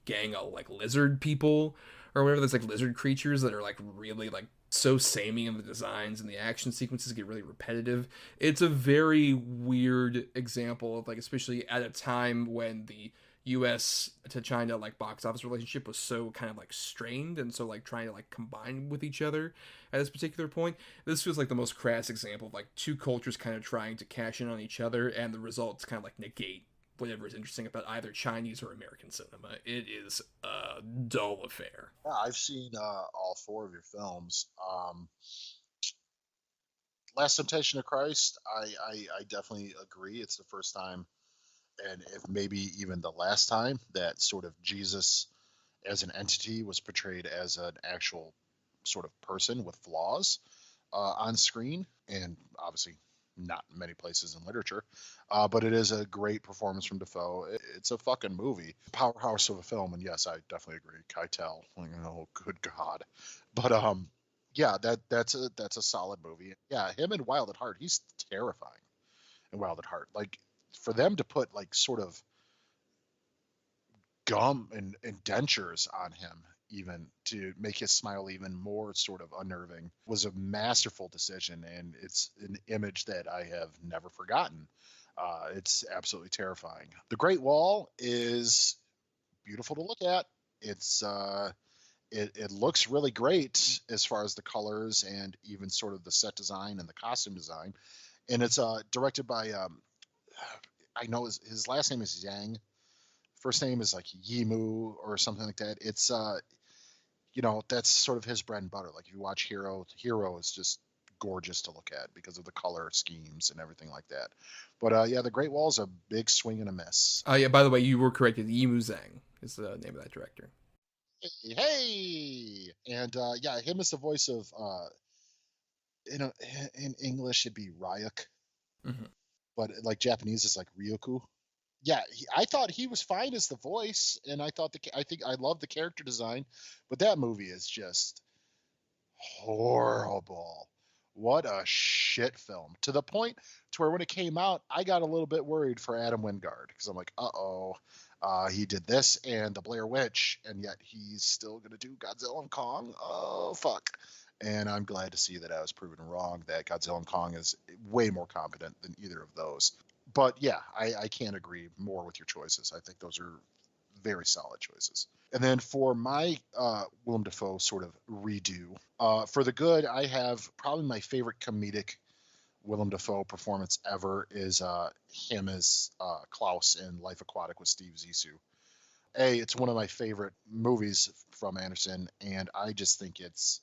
gang of like lizard people or whatever. There's like lizard creatures that are like really like so samey in the designs, and the action sequences get really repetitive. It's a very weird example of like, especially at a time when the US to China like box office relationship was so kind of like strained, and so like trying to like combine with each other at this particular point. This feels like the most crass example of like two cultures kind of trying to cash in on each other, and the results kind of like negate whatever is interesting about either Chinese or American cinema. It is a dull affair. Yeah, I've seen all four of your films. Last Temptation of Christ, I definitely agree. It's the first time, and if maybe even the last time, that sort of Jesus as an entity was portrayed as an actual sort of person with flaws on screen, and obviously not many places in literature, but it is a great performance from Dafoe. It's a fucking movie, powerhouse of a film, and yes, I definitely agree. Keitel, good God, but yeah, that's a solid movie. Yeah, him in Wild at Heart, he's terrifying in Wild at Heart. Like, for them to put like sort of gum and dentures on him, even to make his smile even more sort of unnerving, was a masterful decision, and it's an image that I have never forgotten. It's absolutely terrifying. The Great Wall is beautiful to look at. It's it looks really great as far as the colors and even sort of the set design and the costume design, and it's directed by I know his last name is Yang. First name is like Yimu or something like that. It's that's sort of his bread and butter. Like, if you watch Hero is just gorgeous to look at because of the color schemes and everything like that. But yeah, The Great Wall is a big swing and a miss. Yeah, by the way, you were corrected. Yimu Zhang is the name of that director. Hey, and yeah, him as the voice of in English it'd be Ryuk, but like Japanese is like Ryoku. Yeah, I thought he was fine as the voice, and I think I love the character design, but that movie is just horrible. What a shit film, to the point to where when it came out, I got a little bit worried for Adam Wingard, because I'm like, he did this and the Blair Witch, and yet he's still gonna do Godzilla and Kong. Oh fuck. And I'm glad to see that I was proven wrong, that Godzilla and Kong is way more competent than either of those. But yeah, I can't agree more with your choices. I think those are very solid choices. And then for my Willem Dafoe sort of redo, for the good, I have probably my favorite comedic Willem Dafoe performance ever is him as Klaus in Life Aquatic with Steve Zissou. It's one of my favorite movies from Anderson, and I just think it's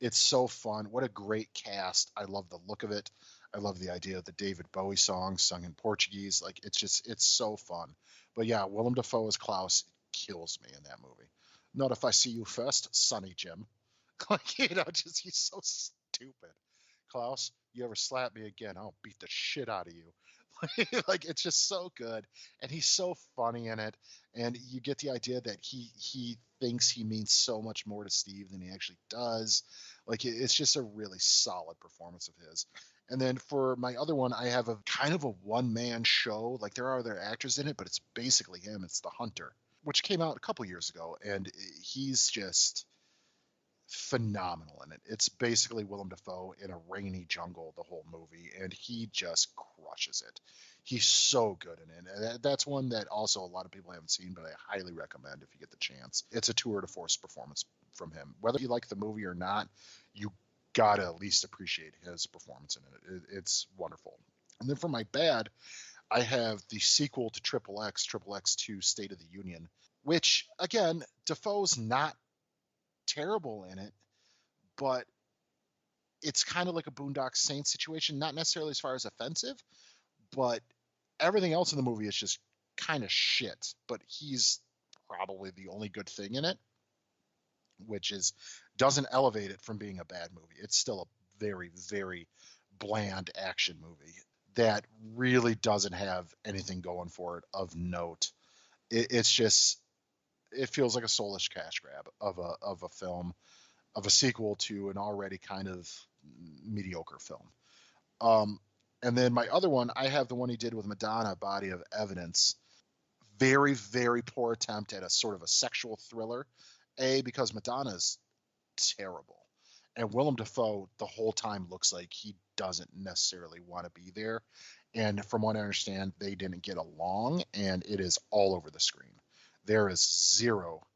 so fun. What a great cast. I love the look of it. I love the idea of the David Bowie song sung in Portuguese. Like, it's so fun. But yeah, Willem Dafoe as Klaus kills me in that movie. Not if I see you first, Sonny Jim. Like, he's so stupid. Klaus, you ever slap me again, I'll beat the shit out of you. Like, it's just so good, and he's so funny in it, and you get the idea that he thinks he means so much more to Steve than he actually does. Like, it's just a really solid performance of his. And then for my other one, I have a kind of a one-man show. Like, there are other actors in it, but it's basically him. It's The Hunter, which came out a couple years ago, and he's just phenomenal in it. It's basically Willem Dafoe in a rainy jungle the whole movie, and he just crushes it. He's so good in it. And that's one that also a lot of people haven't seen, but I highly recommend if you get the chance. It's a tour de force performance from him. Whether you like the movie or not, you gotta at least appreciate his performance in it. It's wonderful. And then for my bad, I have the sequel to Triple X 2 State of the Union, which, again, Dafoe's not terrible in it, but it's kind of like a Boondock Saints situation, not necessarily as far as offensive, but everything else in the movie is just kind of shit. But he's probably the only good thing in it, which is doesn't elevate it from being a bad movie. It's still a very, very bland action movie that really doesn't have anything going for it of note. It's just, it feels like a soulless cash grab of a film, of a sequel to an already kind of mediocre film. And then my other one, I have the one he did with Madonna, Body of Evidence. Very, very poor attempt at a sort of a sexual thriller. Because Madonna's terrible. And Willem Dafoe the whole time looks like he doesn't necessarily want to be there. And from what I understand, they didn't get along, and it is all over the screen. There is zero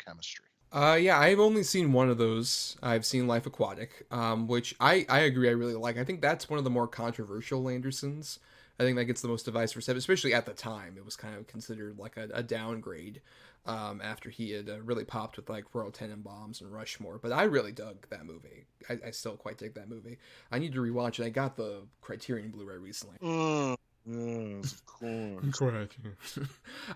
chemistry. Yeah, I've only seen one of those. I've seen Life Aquatic, which I agree I really like. I think that's one of the more controversial Andersons. I think that gets the most divisive reception, especially at the time. It was kind of considered like a downgrade after he had really popped with like Royal Tenenbaums and Rushmore. But I really dug that movie. I still quite dig that movie. I need to rewatch it. I got the Criterion Blu-ray recently. Yes, of course. Correct.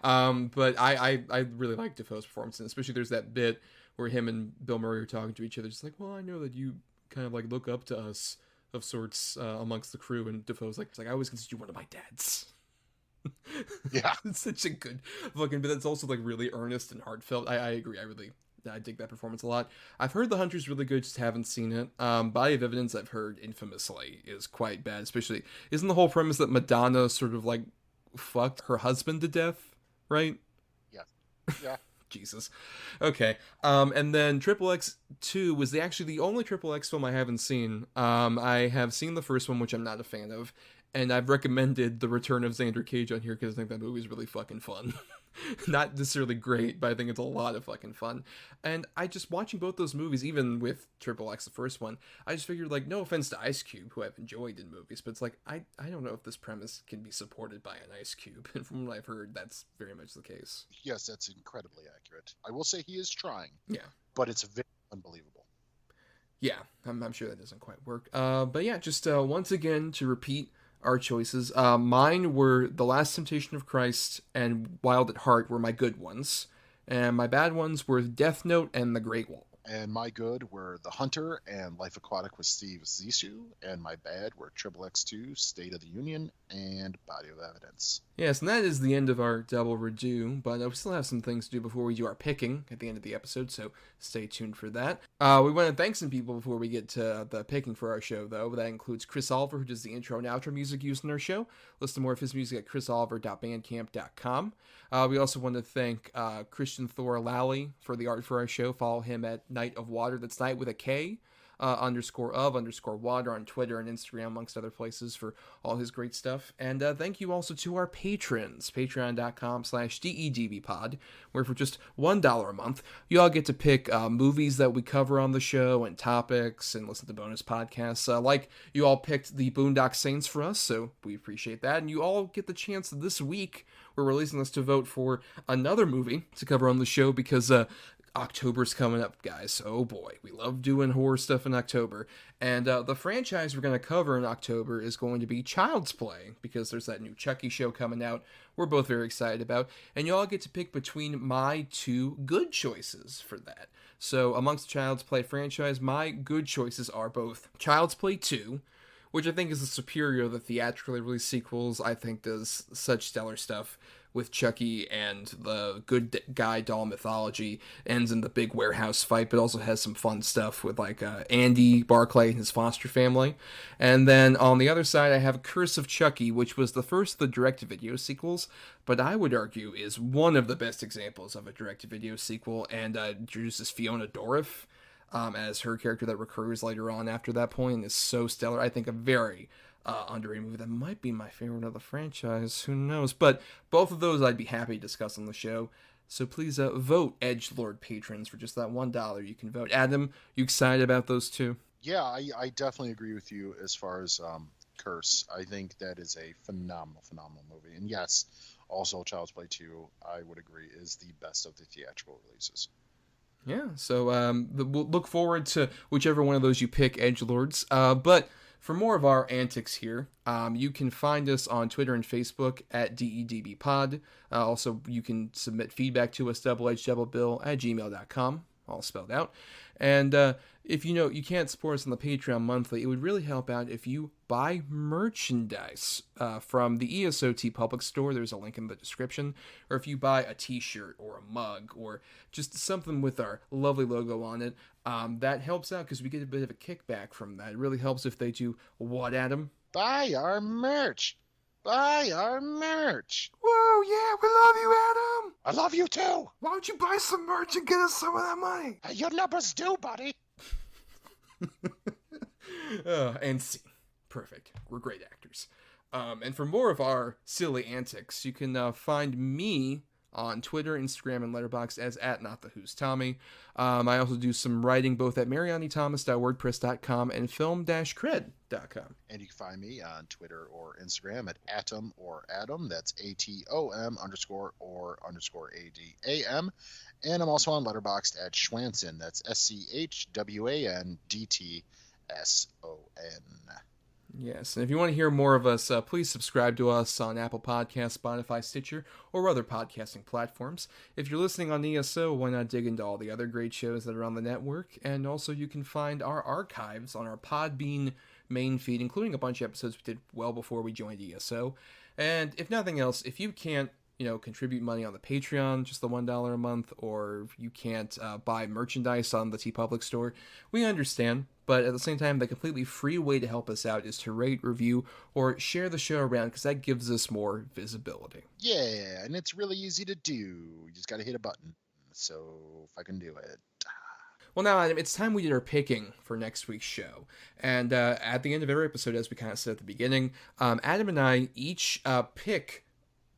But I really like Dafoe's performance, and especially there's that bit where him and Bill Murray are talking to each other, just like, well, I know that you kind of like look up to us of sorts amongst the crew, and Dafoe's like, I always consider you one of my dads. Yeah. It's such a good fucking, but it's also like really earnest and heartfelt. I agree. I dig that performance a lot. I've heard The Hunter's really good, just haven't seen it. Body of Evidence, I've heard infamously is quite bad, especially, isn't the whole premise that Madonna sort of like fucked her husband to death, right? Yeah. Jesus. Okay. And then Triple X 2 was actually the only Triple X film I haven't seen. I have seen the first one, which I'm not a fan of, and I've recommended The Return of Xander Cage on here because I think that movie is really fucking fun. Not necessarily great, but I think it's a lot of fucking fun. And I just, watching both those movies, even with Triple X, the first one, I just figured, like, no offense to Ice Cube, who I've enjoyed in movies, but it's like, I don't know if this premise can be supported by an Ice Cube. And from what I've heard, that's very much the case. Yes, that's incredibly accurate. I will say he is trying. Yeah. But it's very unbelievable. Yeah, I'm sure that doesn't quite work. But yeah, just once again, to repeat our choices. Mine were The Last Temptation of Christ and Wild at Heart were my good ones. And my bad ones were Death Note and The Great Wall. And my good were The Hunter and Life Aquatic with Steve Zissou. And my bad were Triple X 2, State of the Union, and Body of Evidence. Yes, and that is the end of our double redo, but we still have some things to do before we do our picking at the end of the episode, so stay tuned for that. We want to thank some people before we get to the picking for our show, though. That includes Chris Oliver, who does the intro and outro music used in our show. Listen to more of his music at chrisoliver.bandcamp.com. We also want to thank Christian Thor Lally for the art for our show. Follow him at Night of Water. That's Night with a K. _water on Twitter and Instagram, amongst other places, for all his great stuff. And thank you also to our patrons, patreon.com/DEDBpod, where for just $1 a month, you all get to pick movies that we cover on the show and topics and listen to bonus podcasts. Like you all picked the Boondock Saints for us, so we appreciate that. And you all get the chance this week, we're releasing this, to vote for another movie to cover on the show, because October's coming up, guys. Oh boy, we love doing horror stuff in October. And the franchise we're going to cover in October is going to be Child's Play, because there's that new Chucky show coming out we're both very excited about. And you all get to pick between my two good choices for that. So amongst the Child's Play franchise, my good choices are both Child's Play 2, which I think is the superior of the theatrically released sequels. I think does such stellar stuff with Chucky, and the good guy doll mythology ends in the big warehouse fight, but also has some fun stuff with like Andy Barclay and his foster family. And then on the other side, I have Curse of Chucky, which was the first of the direct-to-video sequels, but I would argue is one of the best examples of a direct-to-video sequel, and introduces Fiona Dourif as her character that recurs later on after that point, and is so stellar. I think a very underrated movie that might be my favorite of the franchise. Who knows? But both of those I'd be happy to discuss on the show. So please vote, Edgelord patrons, for just that $1 you can vote. Adam, you excited about those two? Yeah, I definitely agree with you as far as Curse. I think that is a phenomenal movie. And yes, also Child's Play 2, I would agree, is the best of the theatrical releases. Yeah, so we'll look forward to whichever one of those you pick, Edgelords. But for more of our antics here, you can find us on Twitter and Facebook at DEDBpod. Also, you can submit feedback to us, doubleedgedoublebill@gmail.com, all spelled out. And if you can't support us on the Patreon monthly, it would really help out if you buy merchandise from the ESOT Public Store. There's a link in the description. Or if you buy a t-shirt or a mug or just something with our lovely logo on it, that helps out because we get a bit of a kickback from that. It really helps if they do what, Adam? Buy our merch! Buy our merch! Whoa, yeah, we love you, Adam! I love you too! Why don't you buy some merch and get us some of that money? Your numbers due, buddy! And scene. Perfect. We're great actors. And for more of our silly antics, you can find me on Twitter, Instagram, and Letterboxd as @NotTheWho'sTommy. I also do some writing both at marianithomas.wordpress.com and film-cred.com. And you can find me on Twitter or Instagram at Atom or Adam. That's ATOM_ADAM. And I'm also on Letterboxd at Schwanson. That's SCHWANDTSON. Yes, and if you want to hear more of us, please subscribe to us on Apple Podcasts, Spotify, Stitcher, or other podcasting platforms. If you're listening on ESO, why not dig into all the other great shows that are on the network? And also you can find our archives on our Podbean main feed, including a bunch of episodes we did well before we joined ESO. And if nothing else, if you can't contribute money on the Patreon, just the $1 a month, or you can't buy merchandise on the TeePublic store, we understand. But at the same time, the completely free way to help us out is to rate, review, or share the show around, because that gives us more visibility. Yeah, and it's really easy to do. You just got to hit a button. So if I can do it. Well, now, Adam, it's time we did our picking for next week's show. And at the end of every episode, as we kind of said at the beginning, Adam and I each pick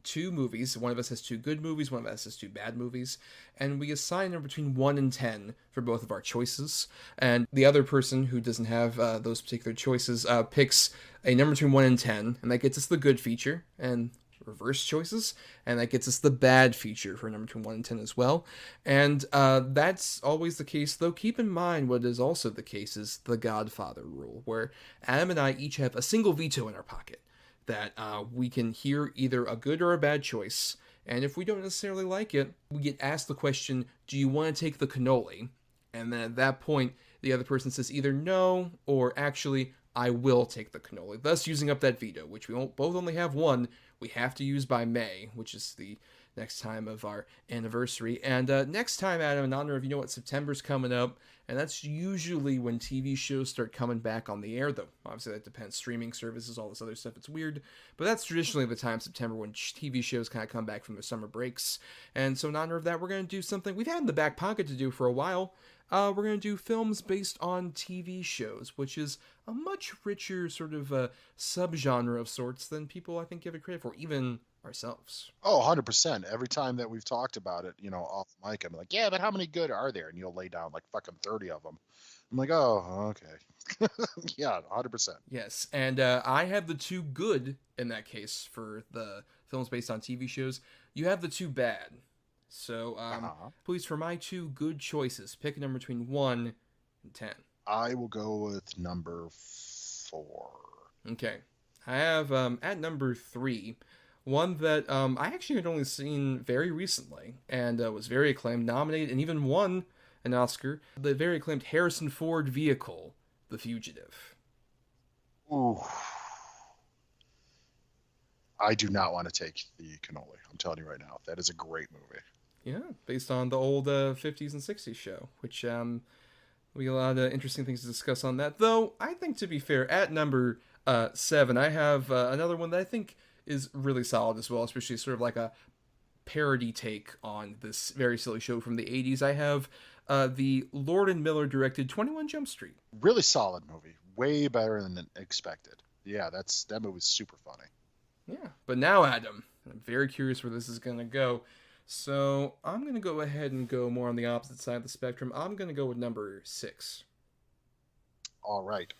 2 movies. One of us has 2 good movies, one of us has 2 bad movies, and we assign them between 1 and 10 for both of our choices. And the other person who doesn't have those particular choices picks a number between 1 and 10, and that gets us the good feature, and reverse choices, and that gets us the bad feature for a number between 1 and 10 as well. And that's always the case, though keep in mind what is also the case is the Godfather rule, where Adam and I each have a single veto in our pocket, that we can hear either a good or a bad choice, and if we don't necessarily like it, we get asked the question, do you want to take the cannoli? And then at that point, the other person says either no, or actually, I will take the cannoli, thus using up that veto, which we both only have one. We have to use by May, which is the next time of our anniversary. And next time, Adam, in honor of, September's coming up, and that's usually when TV shows start coming back on the air, though obviously that depends, streaming services, all this other stuff, it's weird, but that's traditionally the time, September, when TV shows kind of come back from their summer breaks. And so in honor of that, we're going to do something we've had in the back pocket to do for a while. We're going to do films based on TV shows, which is a much richer sort of subgenre of sorts than people, I think, give it credit for, even ourselves. Oh, 100%. Every time that we've talked about it, off mic, I'm like, yeah, but how many good are there? And you'll lay down like fucking 30 of them. I'm like, oh, okay. Yeah, 100%. Yes, and I have the 2 good in that case for the films based on TV shows. You have the 2 bad. So, please, for my 2 good choices, pick a number between 1 and 10. I will go with number 4. Okay. I have, at number 3, one that I actually had only seen very recently, and was very acclaimed, nominated, and even won an Oscar. The very acclaimed Harrison Ford vehicle, The Fugitive. Ooh. I do not want to take the cannoli. I'm telling you right now. That is a great movie. Yeah, based on the old 50s and 60s show, which we got a lot of interesting things to discuss on that. Though, I think, to be fair, at number 7, I have another one that I think is really solid as well, especially sort of like a parody take on this very silly show from the 80s. I have the Lord and Miller directed 21 Jump Street. Really solid movie. Way better than expected. Yeah, that movie was super funny. Yeah, but now, Adam, I'm very curious where this is going to go. So I'm going to go ahead and go more on the opposite side of the spectrum. I'm going to go with number 6. All right.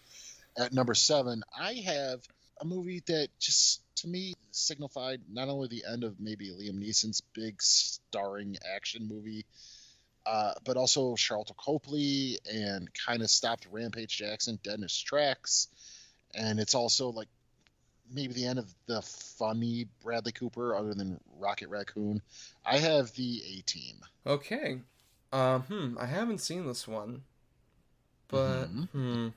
At number 7, I have a movie that just, to me, signified not only the end of maybe Liam Neeson's big starring action movie, but also Charlton Copley, and kind of stopped Rampage Jackson dead in his tracks. And it's also like maybe the end of the funny Bradley Cooper other than Rocket Raccoon. I have the A-Team. Okay. I haven't seen this one. But, do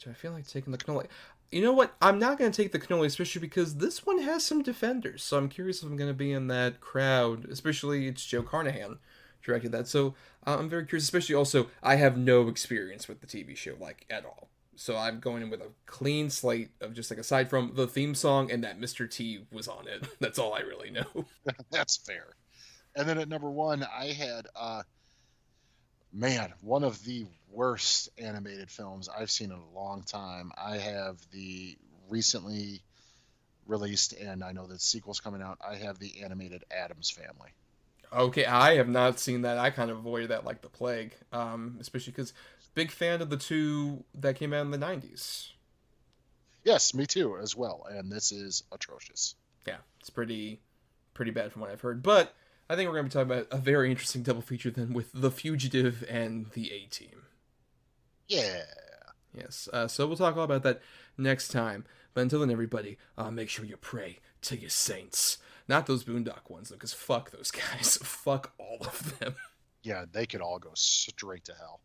I feel like taking the cannoli? You know what? I'm not going to take the cannoli, especially because this one has some defenders. So I'm curious if I'm going to be in that crowd. Especially it's Joe Carnahan directed that. So I'm very curious. Especially also, I have no experience with the TV show, like, at all. So I'm going in with a clean slate of just, like, aside from the theme song and that Mr. T was on it. That's all I really know. That's fair. And then at number 1, I had, one of the worst animated films I've seen in a long time. I have the recently released, and I know that sequel's coming out, I have the animated Addams Family. Okay, I have not seen that. I kind of avoided that like the plague, especially because big fan of the 2 that came out in the 90s. Yes, me too, as well. And this is atrocious. Yeah, it's pretty bad from what I've heard. But I think we're going to be talking about a very interesting double feature then with The Fugitive and The A-Team. Yeah. Yes, so we'll talk all about that next time. But until then, everybody, make sure you pray to your saints. Not those Boondock ones, though, because fuck those guys. Fuck all of them. Yeah, they could all go straight to hell.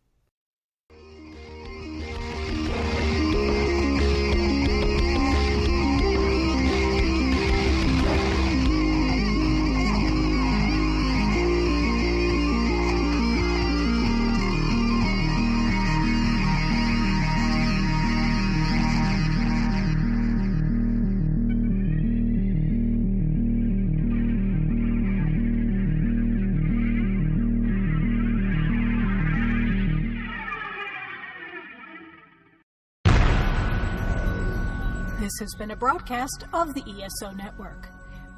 This has been a broadcast of the ESO Network.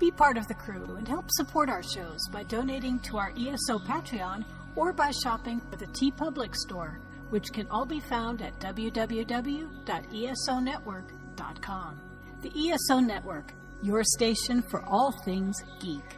Be part of the crew and help support our shows by donating to our ESO Patreon or by shopping at the TeePublic store, which can all be found at www.esonetwork.com. The ESO Network, your station for all things geek.